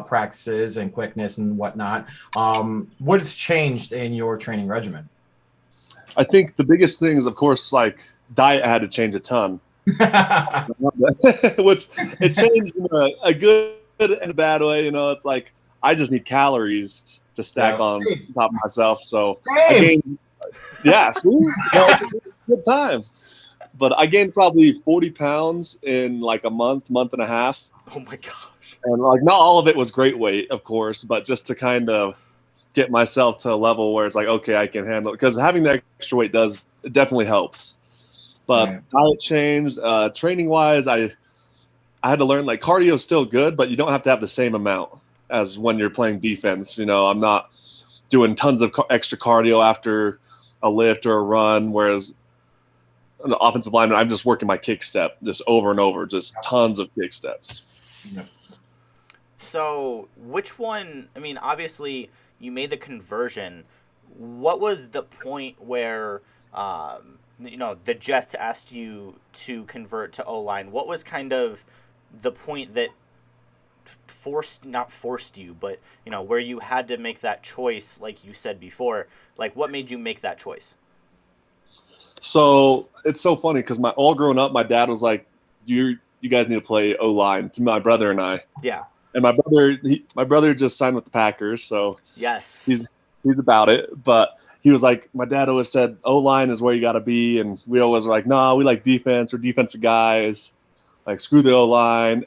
practices and quickness and whatnot. What has changed in your training regimen? I think the biggest thing is, of course, like, diet had to change a ton. Which it changed in a good and a bad way. You know, it's like I just need calories to stack on top of myself. So I gained, yeah, see? It's a good time. But I gained probably 40 pounds in like a month and a half. Oh my gosh. And like, not all of it was great weight, of course, but just to kind of get myself to a level where it's like, okay, I can handle it. Because having the extra weight it definitely helps. But diet changed. Training wise, I had to learn, like, cardio is still good, but you don't have to have the same amount as when you're playing defense. You know, I'm not doing tons of extra cardio after a lift or a run, whereas an offensive lineman, I'm just working my kick step just over and over, just tons of kick steps. So which one, I mean, obviously you made the conversion. What was the point where you know, the Jets asked you to convert to O-line? What was kind of the point that not forced you, but, you know, where you had to make that choice, like you said before? Like, what made you make that choice? So it's so funny because all growing up, my dad was like, you guys need to play O-line to my brother and I. Yeah. And my brother just signed with the Packers, so yes, he's about it. But he was like, my dad always said, O-line is where you got to be. And we always were like, no, we like defense. We're defensive guys. Like, screw the O-line.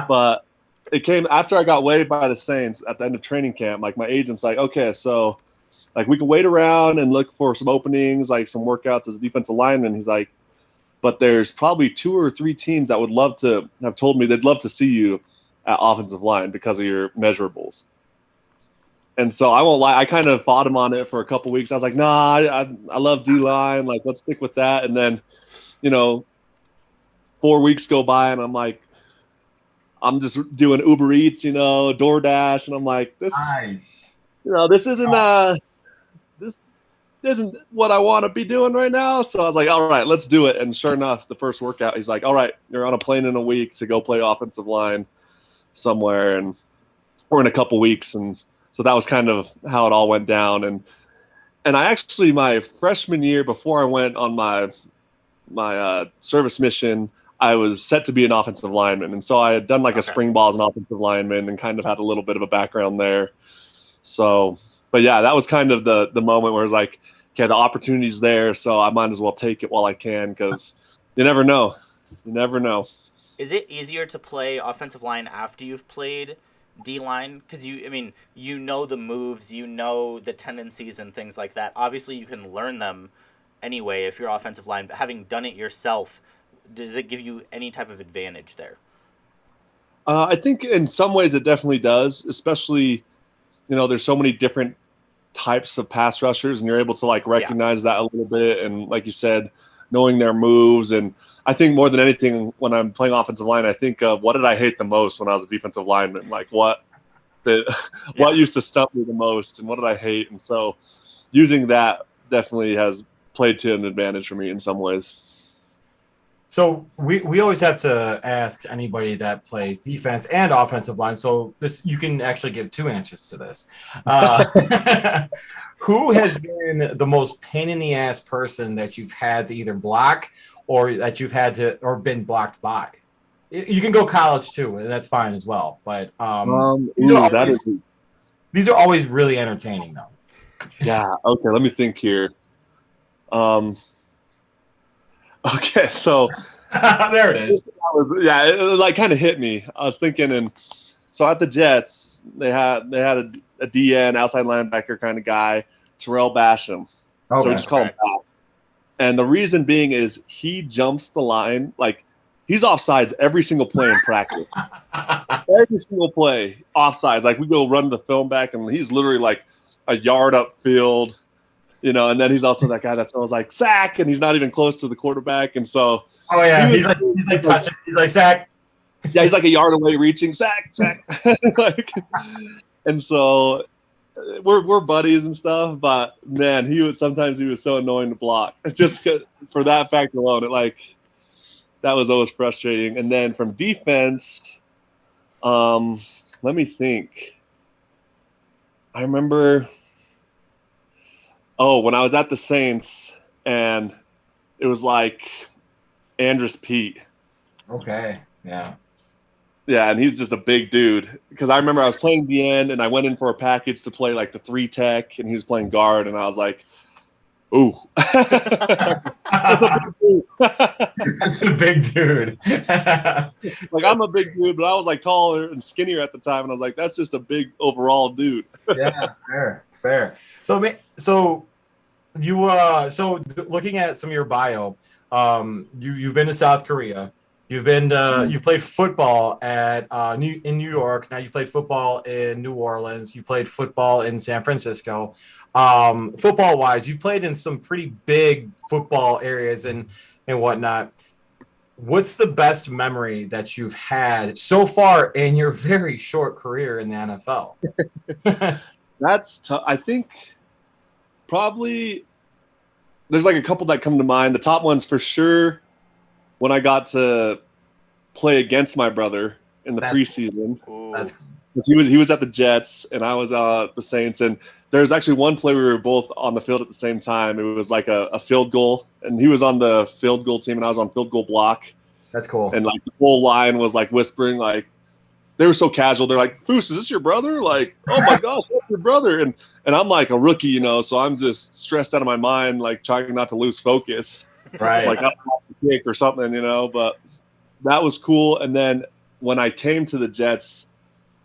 But it came after I got waived by the Saints at the end of training camp. Like, my agent's like, okay, so, like, we can wait around and look for some openings, like some workouts as a defensive lineman. He's like, but there's probably 2 or 3 teams that would love to have told me they'd love to see you at offensive line because of your measurables. And so I won't lie, I kind of fought him on it for a couple weeks. I was like, nah, I love D-line. Like, let's stick with that. And then, you know, 4 weeks go by, and I'm like, I'm just doing Uber Eats, you know, DoorDash. And I'm like, this isn't what I want to be doing right now. So I was like, all right, let's do it. And sure enough, the first workout, he's like, all right, you're on a plane in a week to go play offensive line somewhere, or in a couple weeks. And so that was kind of how it all went down. And I actually, my freshman year, before I went on my service mission, I was set to be an offensive lineman. And so I had done like a spring ball as an offensive lineman and kind of had a little bit of a background there. So, but yeah, that was kind of the moment where it was like, okay, the opportunity's there, so I might as well take it while I can, because you never know. You never know. Is it easier to play offensive line after you've played D-line? Because you know the moves, you know the tendencies and things like that. Obviously, you can learn them anyway if you're offensive line, but having done it yourself, does it give you any type of advantage there? I think in some ways it definitely does, especially, you know, there's so many different types of pass rushers, and you're able to like recognize that a little bit. And like you said, knowing their moves. And I think more than anything, when I'm playing offensive line, I think of what did I hate the most when I was a defensive lineman? Like what used to stump me the most, and what did I hate? And so using that definitely has played to an advantage for me in some ways. So we always have to ask anybody that plays defense and offensive line. So this you can actually give two answers to this. Who has been the most pain in the ass person that you've had to either block or that you've had to or been blocked by? You can go college too, and that's fine as well. But Ooh, that is, these are always really entertaining though. yeah. Okay, let me think here. Um, okay, so There it is. yeah, it like kind of hit me. I was thinking, and so at the Jets, they had a DN outside linebacker kind of guy, Terrell Basham. So we Okay. just call him Bash. And the reason being is he jumps the line like he's offsides every single play in practice. Every single play offsides. Like we go run the film back, and he's literally like a yard upfield, you know. And then he's also that guy that throws like sack, and he's not even close to the quarterback. And so, Oh yeah, he's like touching. He's like sack. yeah, he's like a yard away, reaching sack. Like, and so we're buddies and stuff. But man, he was so annoying to block. Just for that fact alone, that was always frustrating. And then from defense, let me think. I remember, when I was at the Saints, and it was like Andrus Pete. Okay. Yeah. Yeah, and he's just a big dude. Because I remember I was playing the end, and I went in for a package to play like the 3 tech, and he was playing guard, and I was like, ooh. That's a big dude. That's a big dude. Like, I'm a big dude, but I was like taller and skinnier at the time, and I was like, that's just a big overall dude. Yeah, fair. So looking at some of your bio, you've been to South Korea. You've played football in New York. Now you played football in New Orleans. You played football in San Francisco. Football wise, you played in some pretty big football areas and whatnot. What's the best memory that you've had so far in your very short career in the NFL? That's tough. I think probably there's like a couple that come to mind. The top ones for sure when I got to play against my brother in the preseason. That's He was at the Jets and I was the Saints, and there was actually one play we were both on the field at the same time. It was like a field goal, and he was on the field goal team and I was on field goal block. That's cool. And like the whole line was like whispering, like they were so casual. They're like, "Foos, is this your brother?" Like, "Oh my gosh, that's your brother!" And I'm like a rookie, you know, so I'm just stressed out of my mind, like trying not to lose focus, Right. like I'm off the kick or something, you know. But that was cool. And then when I came to the Jets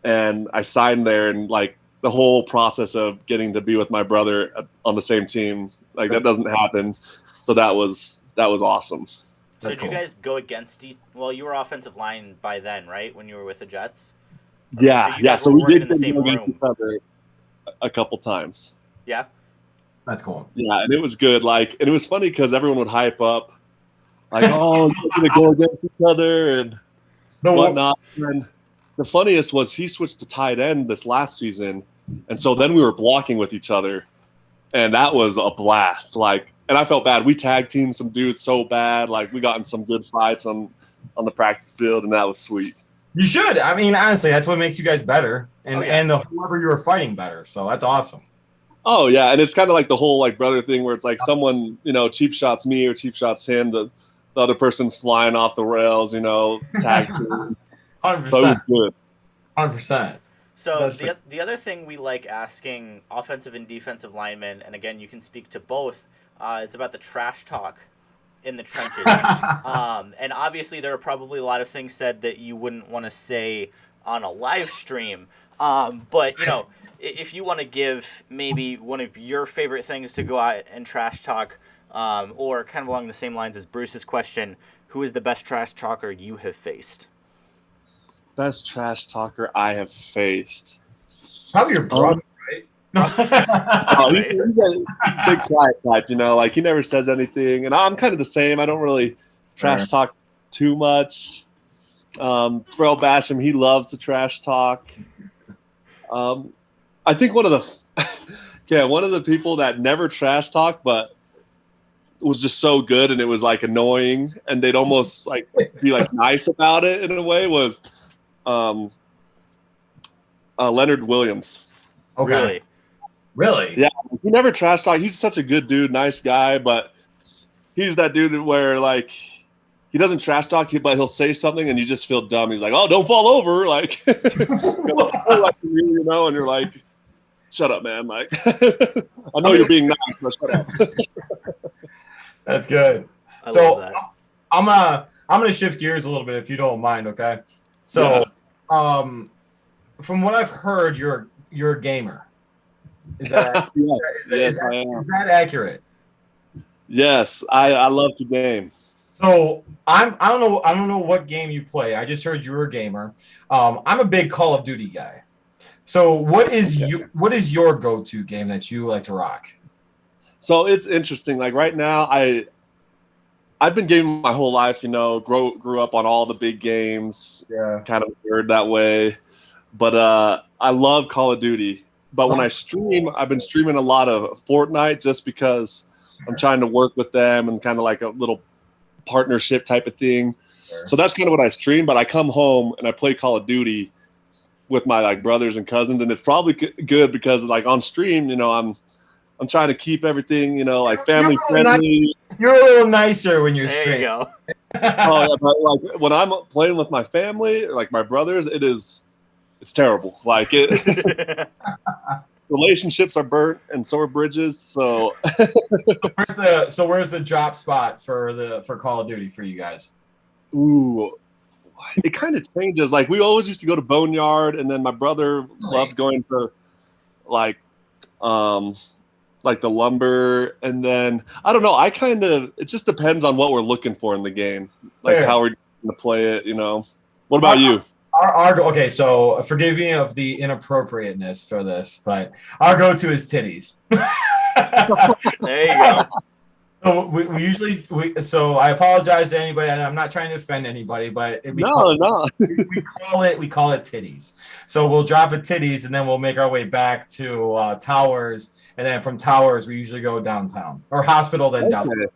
and I signed there, and like the whole process of getting to be with my brother on the same team, like that doesn't happen. So that was awesome. So did you guys go against well, you were offensive line by then, right? When you were with the Jets? Yeah. So So we did in the same against room. each other a couple times. Yeah. That's cool. Yeah, and it was good. Like, and it was funny because everyone would hype up, like, "Oh, we're gonna go against each other," and whatnot. And the funniest was he switched to tight end this last season, and so then we were blocking with each other, and that was a blast. Like, and I felt bad. We tag teamed some dudes so bad. Like, we got in some good fights on the practice field, and that was sweet. You should. I mean, honestly, that's what makes you guys better, and whoever you were fighting better. So that's awesome. Oh yeah, and it's kind of like the whole like brother thing where it's like someone, you know, cheap shots me or cheap shots him. The other person's flying off the rails, you know, tag team. 100%. So it was good. 100%. So the other thing we like asking offensive and defensive linemen, and again, you can speak to both, is about the trash talk in the trenches. And obviously, there are probably a lot of things said that you wouldn't want to say on a live stream. But, you know, if you want to give maybe one of your favorite things to go out and trash talk, or kind of along the same lines as Bruce's question, who is the best trash talker you have faced? Best trash talker I have faced. Probably your brother, right? He's a big quiet type, you know, like he never says anything, and I'm kind of the same. I don't really trash talk too much. Terrell Basham, he loves to trash talk. I think one of the people that never trash talk, but was just so good, and it was like annoying, and they'd almost like be like nice about it in a way, was um, Leonard Williams. Okay. Really? Yeah, he never trash talk. He's such a good dude, nice guy, but he's that dude where like he doesn't trash talk you, but he'll say something and you just feel dumb. He's like, "Oh, don't fall over!" Like, you know, and you're like, "Shut up, man!" Like, I know you're being nice, but shut up. That's good. I love that. I'm gonna shift gears a little bit if you don't mind, okay? So, from what I've heard, you're a gamer. Is that yes, I am. Is that accurate? Yes, I love to game. So I don't know what game you play. I just heard you were a gamer. I'm a big Call of Duty guy. So what is your go-to game that you like to rock? So it's interesting. Like right now, I've been gaming my whole life. You know, grew up on all the big games. Yeah. Kind of weird that way, but I love Call of Duty. But when I stream, I've been streaming a lot of Fortnite just because I'm trying to work with them and kind of like a little partnership type of thing. Sure. So that's kind of what I stream. But I come home and I play Call of Duty with my like brothers and cousins, and it's probably good because like on stream, you know, I'm trying to keep everything, you know, like family friendly. You're a little nicer when you're streaming. There you go. Oh yeah, but like when I'm playing with my family, like my brothers, it's terrible. Like it. Relationships are burnt, and so are bridges. So, where's the drop spot for Call of Duty for you guys? Ooh, it kind of changes. Like we always used to go to Boneyard, and then my brother loved going to like the lumber, and then I don't know. It just depends on what we're looking for in the game, like how we're going to play it. You know. What about you? Okay, so forgive me of the inappropriateness for this, but our go-to is titties. There you go. So we usually so I apologize to anybody, and I'm not trying to offend anybody, but we call it titties. So we'll drop at titties, and then we'll make our way back to Towers, and then from Towers we usually go downtown or Hospital, then downtown.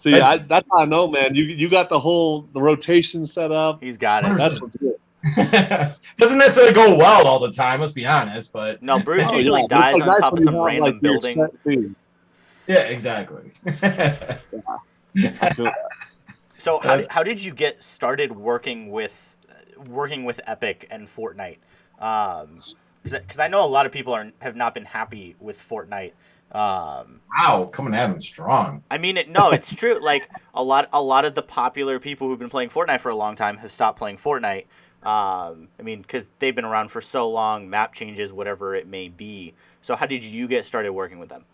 So yeah, that's how I know, man. You got the rotation set up. He's got it. That's what's good. Doesn't necessarily go well all the time, let's be honest, but no, Bruce usually dies on top of some random building. Yeah, exactly. So how did you get started working with Epic and Fortnite? Because I know a lot of people have not been happy with Fortnite. Wow, coming at him strong. I mean, it's true. Like a lot of the popular people who've been playing Fortnite for a long time have stopped playing Fortnite. I mean, because they've been around for so long, map changes, whatever it may be. So how did you get started working with them?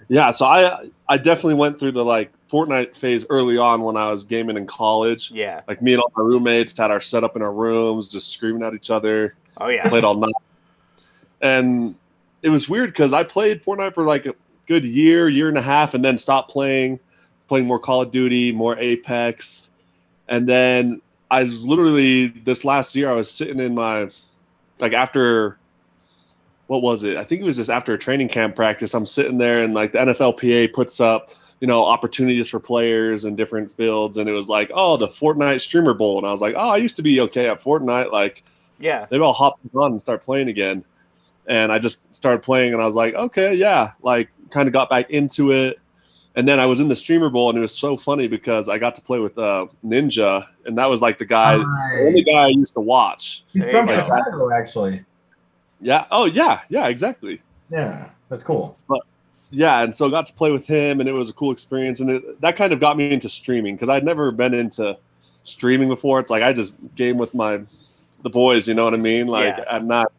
Yeah, so I definitely went through the like Fortnite phase early on when I was gaming in college. Yeah. Like me and all my roommates had our setup in our rooms, just screaming at each other. Oh yeah. Played all night. And it was weird because I played Fortnite for like a good year and a half, and then stopped playing more Call of Duty, more Apex. And then I was literally this last year I was sitting in my like after what was it? I think it was just after a training camp practice. I'm sitting there and like the NFLPA puts up, you know, opportunities for players in different fields, and it was like, oh, the Fortnite Streamer Bowl, and I was like, oh, I used to be okay at Fortnite, like, yeah, maybe I'll hop on and start playing again. And I just started playing, and I was like, okay, yeah, like kind of got back into it. And then I was in the Streamer Bowl, and it was so funny because I got to play with Ninja, and that was like the only guy I used to watch. He's from Chicago, actually. Yeah. Oh, yeah. Yeah, exactly. Yeah, that's cool. But yeah, and so I got to play with him, and it was a cool experience, and that kind of got me into streaming because I'd never been into streaming before. It's like I just game with the boys, you know what I mean? Like I'm not.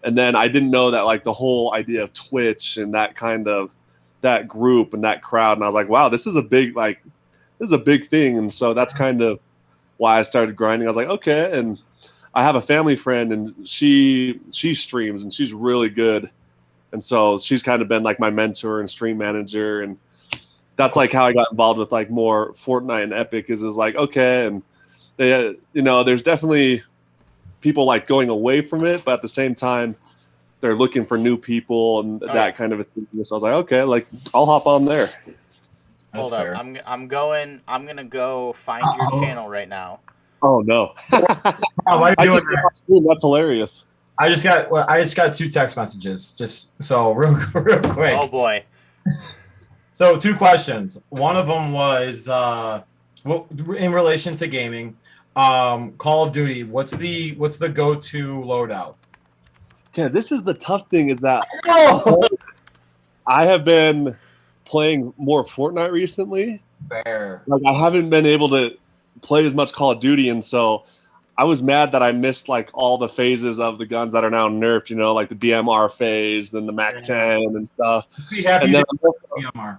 And then I didn't know that like the whole idea of Twitch and that kind of that group and that crowd, and I was like, wow, this is a big thing, and so that's kind of why I started grinding. I was like, okay, and I have a family friend, and she streams, and she's really good, and so she's kind of been like my mentor and stream manager, and that's like how I got involved with like more Fortnite and Epic is like, okay, and they, you know, there's definitely people like going away from it, but at the same time they're looking for new people and that kind of a thing. So I was like, okay, like I'll hop on there. That's Hold up. fair. I'm gonna go find your Uh-oh. channel right now. Oh no! Oh, why are I you doing just got that? off stream. That's hilarious. I just got 2 text messages, just so real quick. Oh boy. So 2 questions. One of them was in relation to gaming. Call of Duty. What's the go-to loadout? Yeah, this is the tough thing is that Oh, I have been playing more Fortnite recently. fair. Like I haven't been able to play as much Call of Duty, and so I was mad that I missed like all the phases of the guns that are now nerfed. Like the BMR phase, then the Mac 10 and stuff. Just be happy And you then didn't have to DMR.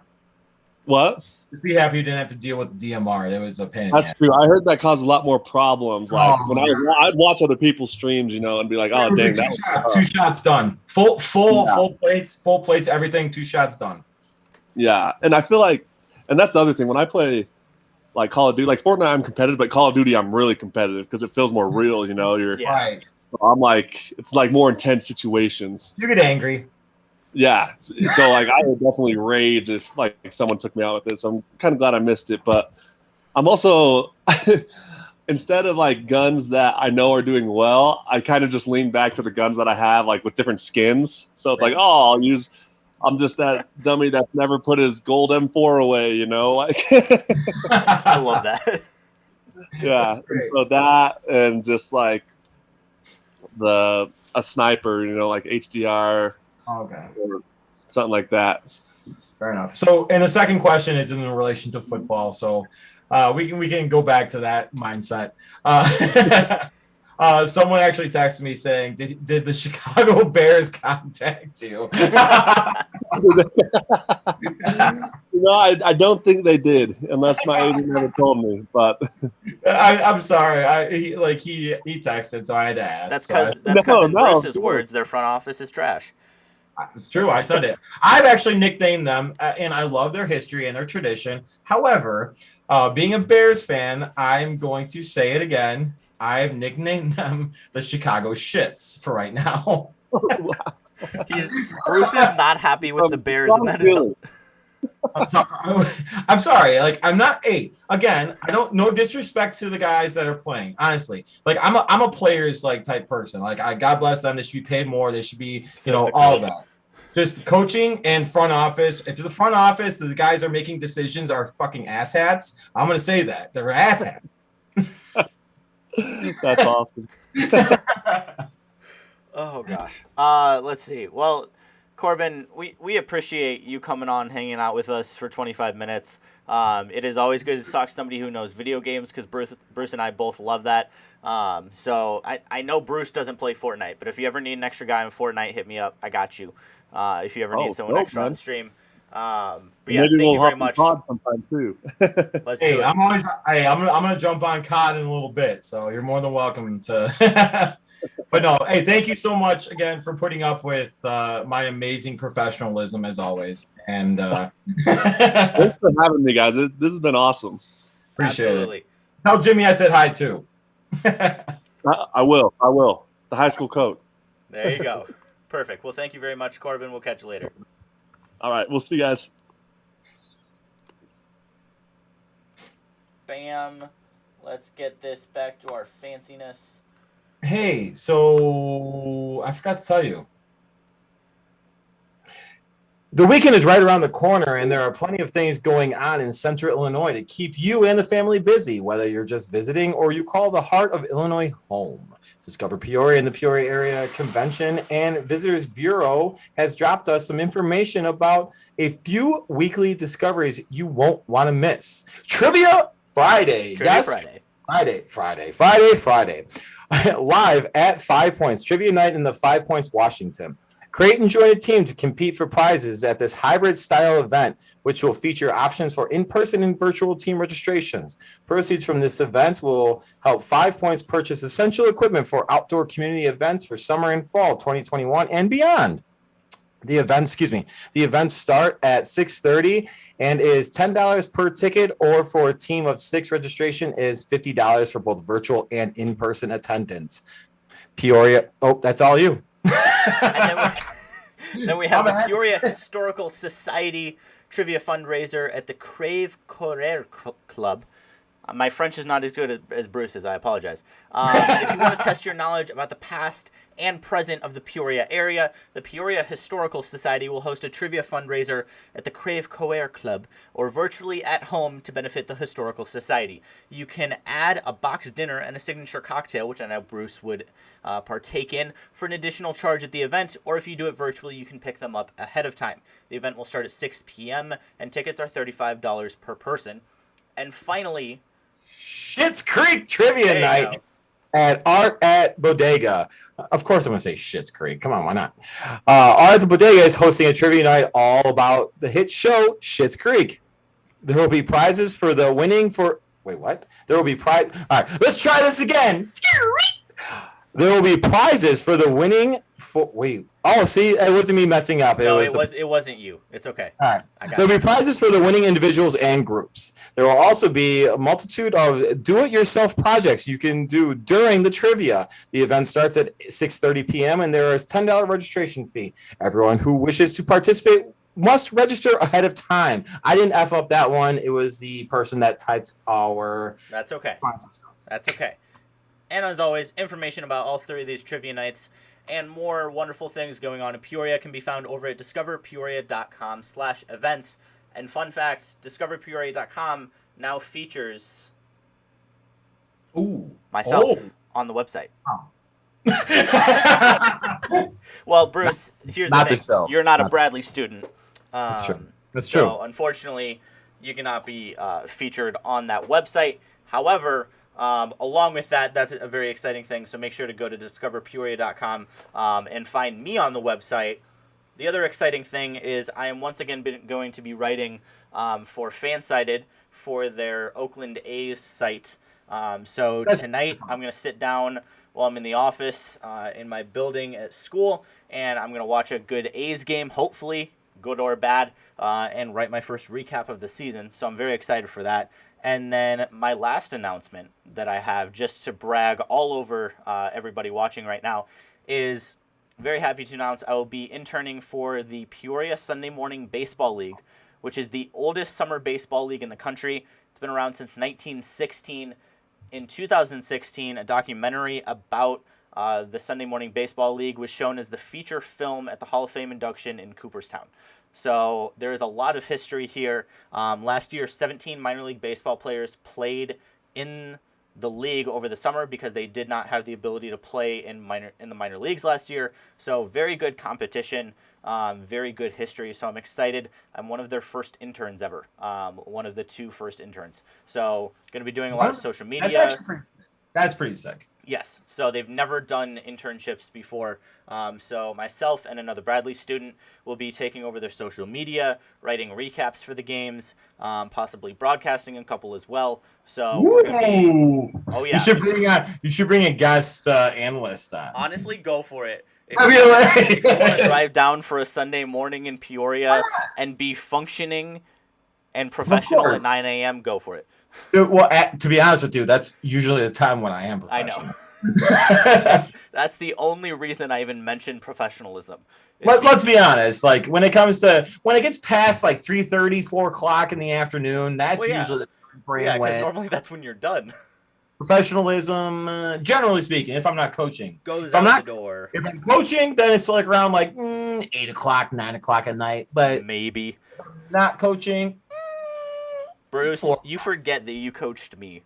what? Just be happy you didn't have to deal with DMR. There was a pain in the That's ass. true. I heard that caused a lot more problems. Like Oh, when I'd watch other people's streams, and be like, it "Oh, was dang, like that was two shots done. Yeah. Full plates, everything. 2 shots done. Yeah." And I feel like, and that's the other thing when I play like Call of Duty, like Fortnite, I'm competitive, but Call of Duty, I'm really competitive because it feels more real. Yeah. Right. I'm like, it's like more intense situations. You get angry. Yeah. So like, I would definitely rage if like someone took me out with this. I'm kind of glad I missed it, but I'm also instead of like guns that I know are doing well, I kind of just lean back to the guns that I have like with different skins. So it's like, oh, I'm just that dummy that's never put his gold M4 away, like I love that. yeah. And so that and just like a sniper, like HDR Okay. or something like that. Fair enough. So, and the second question is in relation to football. So, we can go back to that mindset. Someone actually texted me saying, "Did the Chicago Bears contact you?" I don't think they did, unless my agent never told me. But I'm sorry. He texted, so I had to ask. That's So because in No, Bruce's words, their front office is trash. it's true. I said it. I've actually nicknamed them, and I love their history and their tradition. However, being a Bears fan, I'm going to say it again. I've nicknamed them the Chicago Shits for right now. Bruce is not happy with the Bears, and that is the. I'm sorry. Like, I'm not. Hey, again, I don't. No disrespect to the guys that are playing. Honestly, like I'm a players like type person. Like, God bless them. They should be paid more. They should be, all of that. Just coaching and front office. If the front office, the guys are making decisions are fucking asshats. I'm gonna say that they're asshats. That's awesome. Oh gosh. Let's see. Well, Corbin, we appreciate you coming on, hanging out with us for 25 minutes. It is always good to talk to somebody who knows video games because Bruce and I both love that. So I know Bruce doesn't play Fortnite, but if you ever need an extra guy in Fortnite, hit me up. I got you. If you ever need someone extra on stream. But yeah, maybe thank you very much. Sometime too. Hey, I'm gonna jump on COD in a little bit, so you're more than welcome to. But no, hey, thank you so much again for putting up with my amazing professionalism as always, and thanks for having me, guys. This has been awesome. Appreciate it. Tell Jimmy I said hi too. I will. The high school coach. There you go. Perfect. Well, thank you very much, Corbin. We'll catch you later. All right. We'll see you guys. Bam. Let's get this back to our fanciness. Hey, so I forgot to tell you. The weekend is right around the corner, and there are plenty of things going on in Central Illinois to keep you and the family busy, whether you're just visiting or you call the heart of Illinois home. Discover Peoria and the Peoria Area Convention and Visitors Bureau has dropped us some information about a few weekly discoveries you won't want to miss. Trivia Friday. Friday. Live at 5 Points. Trivia night in the 5 Points, Washington. Create and join a team to compete for prizes at this hybrid-style event, which will feature options for in-person and virtual team registrations. Proceeds from this event will help 5 Points purchase essential equipment for outdoor community events for summer and fall 2021 and beyond. The events start at 6:30 and is $10 per ticket, or for a team of 6 registration is $50 for both virtual and in-person attendance. Peoria, that's all you. And then we have the Peoria Historical Society trivia fundraiser at the Crave Correr Club. My French is not as good as Bruce's. I apologize. If you want to test your knowledge about the past and present of the Peoria area, the Peoria Historical Society will host a trivia fundraiser at the Crave Coeur Club or virtually at home to benefit the Historical Society. You can add a boxed dinner and a signature cocktail, which I know Bruce would partake in, for an additional charge at the event, or if you do it virtually, you can pick them up ahead of time. The event will start at 6 p.m., and tickets are $35 per person. And finally, Schitt's Creek Trivia Night at Art at Bodega. Of course, I'm going to say Schitt's Creek. Come on, why not? Art at the Bodega is hosting a trivia night all about the hit show Schitt's Creek. There will be prizes for the winning for. Wait, what? There will be prize. All right, let's try this again. There will be prizes for the winning. Wait. Oh, see, it wasn't me messing up. It wasn't you. It's okay. All right. There'll be prizes for the winning individuals and groups. There will also be a multitude of do-it-yourself projects you can do during the trivia. The event starts at 6:30 p.m. and there is $10 registration fee. Everyone who wishes to participate must register ahead of time. I didn't F up that one. It was the person that typed our That's okay. sponsor stuff. That's okay. And as always, information about all three of these trivia nights and more wonderful things going on in Peoria can be found over at discoverpeoria.com/events. And fun fact, discoverpeoria.com now features myself on the website. Oh. Well, Bruce, here's the thing. You're not a Bradley student. That's true. That's true. So, unfortunately, you cannot be featured on that website. However, along with that, that's a very exciting thing. So make sure to go to discoverpeoria.com and find me on the website. The other exciting thing is I am once again going to be writing for Fansided for their Oakland A's site. So tonight I'm going to sit down while I'm in the office in my building at school, and I'm going to watch a good A's game, hopefully, good or bad, and write my first recap of the season. So I'm very excited for that. And then my last announcement that I have, just to brag all over everybody watching right now, is very happy to announce I will be interning for the Peoria Sunday Morning Baseball League, which is the oldest summer baseball league in the country. It's been around since 1916. In 2016, a documentary about the Sunday Morning Baseball League was shown as the feature film at the Hall of Fame induction in Cooperstown. So there is a lot of history here. Last year, 17 minor league baseball players played in the league over the summer because they did not have the ability to play in the minor leagues last year. So very good competition, very good history. So I'm excited. I'm one of their first interns ever, one of the two first interns. So going to be doing a lot of social media. That's pretty sick. Yes, so they've never done internships before. So myself and another Bradley student will be taking over their social media, writing recaps for the games, possibly broadcasting a couple as well. So oh yeah, you should bring a guest analyst on. Honestly, go for it. If you want to drive down for a Sunday morning in Peoria and be functioning and professional at 9 a.m., go for it. Dude, well, to be honest with you, that's usually the time when I am professional. I know. that's the only reason I even mentioned professionalism. Let's be honest. Like when it gets past like 3:30, 4 o'clock in the afternoon, that's usually the time frame. Yeah, because normally that's when you're done. Professionalism, generally speaking, if I'm not coaching, goes out the door. If I'm coaching, then it's like around 8 o'clock, 9 o'clock at night. But maybe if I'm not coaching. Bruce, you forget that you coached me.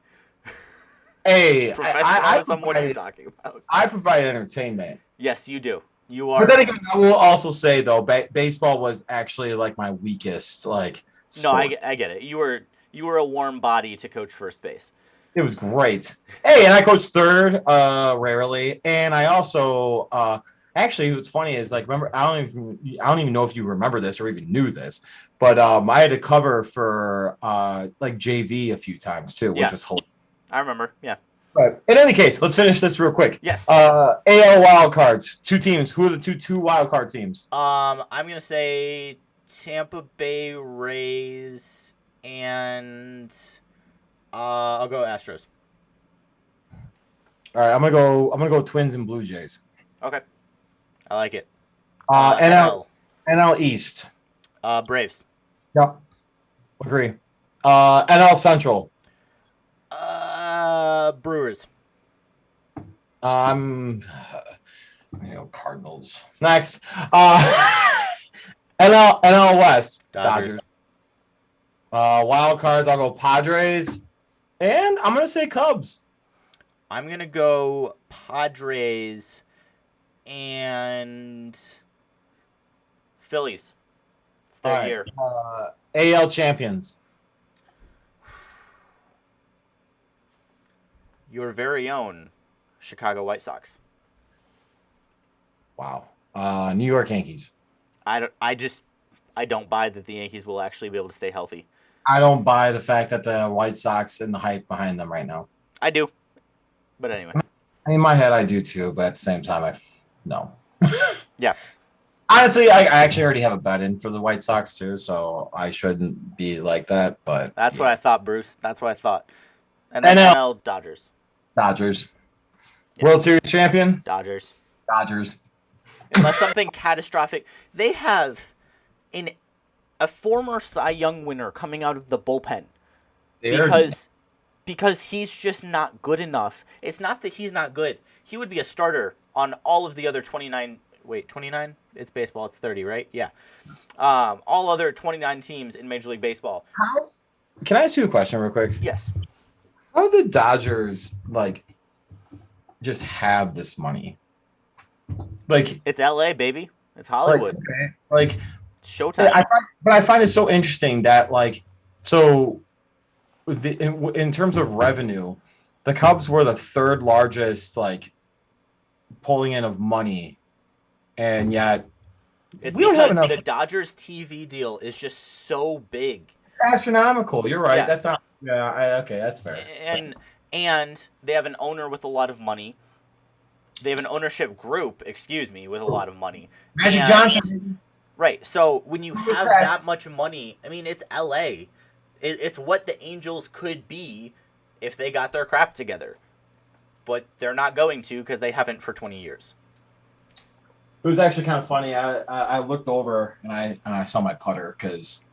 Hey, professionalism. What are you talking about? I provide entertainment. Yes, you do. You are. But then again, I will also say though, baseball was actually like my weakest sport. No, I get it. You were a warm body to coach first base. It was great. Hey, and I coached third, rarely, and I also actually, what's funny is remember, I don't even know if you remember this or even knew this, but I had to cover for JV a few times too, which was hilarious. I remember, yeah. But in any case, let's finish this real quick. Yes. AL wild cards, 2 teams. Who are the two wild card teams? I'm gonna say Tampa Bay Rays and I'll go Astros. All right, I'm gonna go Twins and Blue Jays. Okay, I like it. NL East. Braves. Yep. Agree. NL Central. Brewers. Um, Cardinals. Next. NL West. Dodgers. Wild cards. I'll go Padres, and I'm gonna say Cubs. I'm gonna go Padres and Phillies. It's All their right. year. AL champions. Your very own Chicago White Sox. Wow. New York Yankees. I don't buy that the Yankees will actually be able to stay healthy. I don't buy the fact that the White Sox and the hype behind them right now. I do, but anyway. In my head, I do too, but at the same time, no. Yeah. Honestly, I actually already have a bet in for the White Sox too, so I shouldn't be like that. But That's yeah. what I thought, Bruce. That's what I thought. And then NL Dodgers. Dodgers. Yeah. World Series champion. Dodgers. Dodgers. Unless something catastrophic. They have a former Cy Young winner coming out of the bullpen because he's just not good enough. It's not that he's not good. He would be a starter on all of the other 29. Wait, 29? It's baseball. It's 30, right? Yeah. All other 29 teams in Major League Baseball. Can I ask you a question real quick? Yes. How do the Dodgers just have this money? It's LA, baby. It's Hollywood. It's Showtime. I find it so interesting that in terms of revenue, the Cubs were the third largest pulling in of money, and yet it's we don't have enough. The Dodgers TV deal is just so big. It's astronomical. You're right. Yeah. That's not. Yeah. Okay. That's fair. And they have an owner with a lot of money. They have an ownership group, with a lot of money. Magic Johnson. Right. So when you have that much money, I mean, it's LA. It's what the Angels could be if they got their crap together. But they're not going to because they haven't for 20 years. It was actually kind of funny. I looked over and I saw my putter because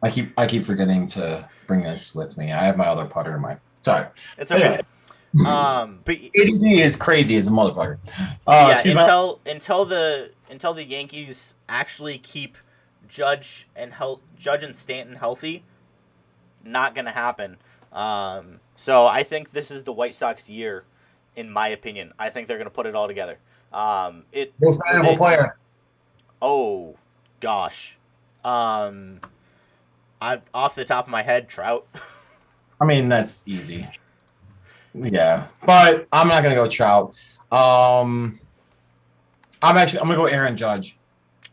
I keep forgetting to bring this with me. I have my other putter in my. Sorry. It's okay. Anyway. But ADD is crazy as a motherfucker. Until the Yankees actually keep Judge and Stanton healthy, not gonna happen. So I think this is the White Sox year, in my opinion. I think they're gonna put it all together. Most valuable player. Oh gosh, I off the top of my head, Trout. I mean, that's easy. Yeah, but I'm not gonna go Trout. I'm gonna go Aaron Judge.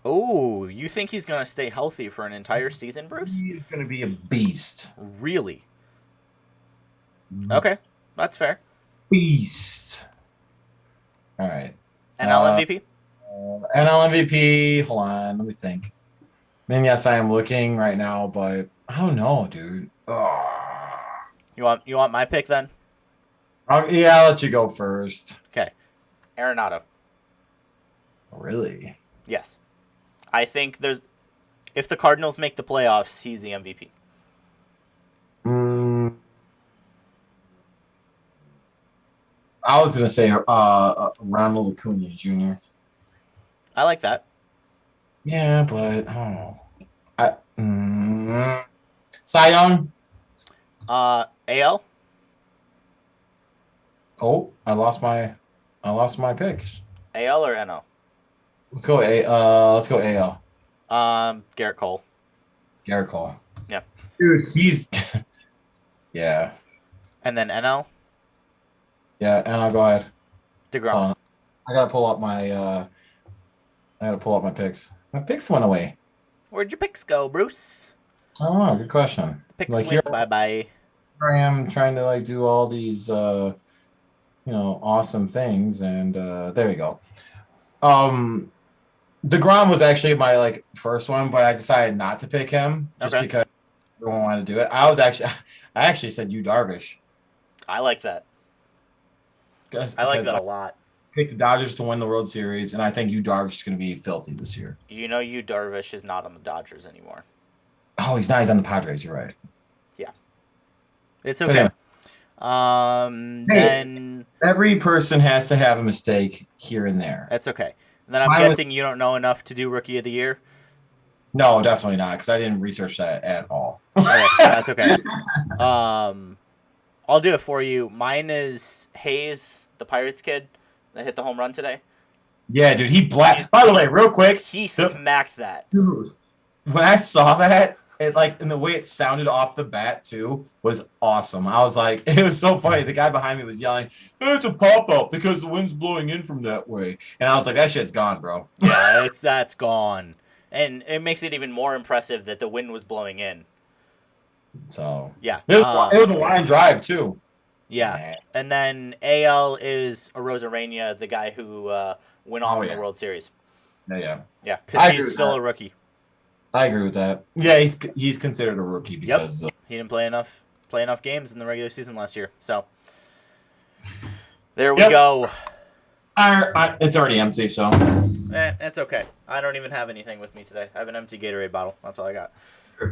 Oh, you think he's gonna stay healthy for an entire season, Bruce? He's gonna be a beast. Really? Okay, that's fair. Beast. All right. NL MVP? NL MVP. Hold on, let me think. I mean, yes, I am looking right now, but I don't know, dude. You want my pick then? Yeah, I'll let you go first. Okay. Arenado. Really? Yes. I think if the Cardinals make the playoffs, he's the MVP. I was gonna say Ronald Acuna Jr. I like that. Yeah, but I don't know. Cy Young. AL. Oh, I lost my picks. AL or NL? Let's go AL. Garrett Cole. Garrett Cole. Yeah. Dude, he's yeah. And then NL? Yeah, and I'll go ahead. DeGrom. I gotta pull up my picks. My picks went away. Where'd your picks go, Bruce? I don't know. Good question. Picks went bye-bye. Here I am trying to do all these awesome things, and there we go. DeGrom was actually my first one, but I decided not to pick him just because everyone wanted to do it. I actually said Yu Darvish. I like that. I like that a lot. Picked the Dodgers to win the World Series, and I think Yu Darvish is going to be filthy this year. Yu Darvish is not on the Dodgers anymore. Oh, he's not. He's on the Padres. You're right. It's But okay. yeah. Hey, Then every person has to have a mistake here and there. that's okay. And then I'm Mine was guessing you don't know enough to do Rookie of the Year. no, definitely not, because I didn't research that at all. Okay, that's okay. I'll do it for you. Mine is Hayes, the Pirates kid that hit the home run today. Yeah, dude, he black. By the way, real quick, He smacked that. dude, when I saw that, it like and the way it sounded off the bat too was awesome. I was like, it was so funny. The guy behind me was yelling, "It's a pop up because the wind's blowing in from that way," and I was like, "That shit's gone, bro." Yeah, that's gone, and it makes it even more impressive that the wind was blowing in. So Yeah, it was a line drive too. yeah. Man. And then AL is Arozarena, the guy who went off Oh, in yeah. the World Series. Yeah, Yeah, I because agree he's with still that. a rookie. I agree with that. Yeah, he's considered a rookie because He didn't play enough games in the regular season last year. So there we Yep. go. it's already empty. So It's okay. I don't even have anything with me today. I have an empty Gatorade bottle. That's all I got.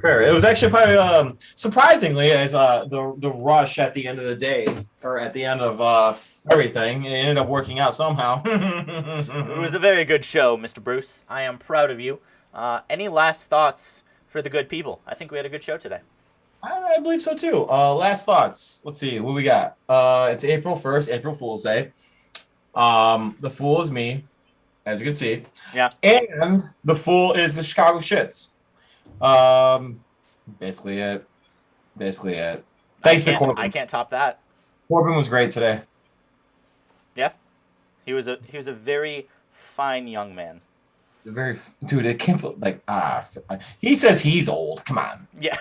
fair. It was actually probably surprisingly as the rush at the end of the day or at the end of everything. It ended up working out somehow. It was a very good show, Mr. Bruce. I am proud of you. Any last thoughts for the good people? I think we had a good show today. I believe so too. Last thoughts. Let's see what we got. It's April 1st, April Fool's Day. The fool is me, as you can see. Yeah. And the fool is the Chicago Shits. Basically it. Thanks to Corbin. I can't top that. Corbin was great today. Yeah. He was a very fine young man. Dude, it can't like he says he's old. Come on. Yeah.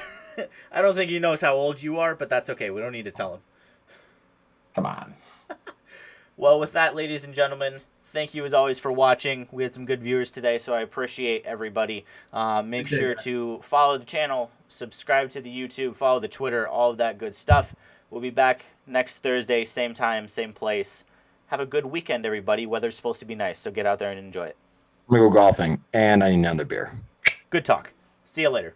I don't think he knows how old you are, but that's okay. We don't need to tell him. Come on. Well, with that, ladies and gentlemen, thank you as always for watching. We had some good viewers today, so I appreciate everybody. Make sure to follow the channel, subscribe to the YouTube, follow the Twitter, all of that good stuff. We'll be back next Thursday, same time, same place. Have a good weekend, everybody. Weather's supposed to be nice, so get out there and enjoy it. I'm gonna go golfing, and I need another beer. Good talk. See you later.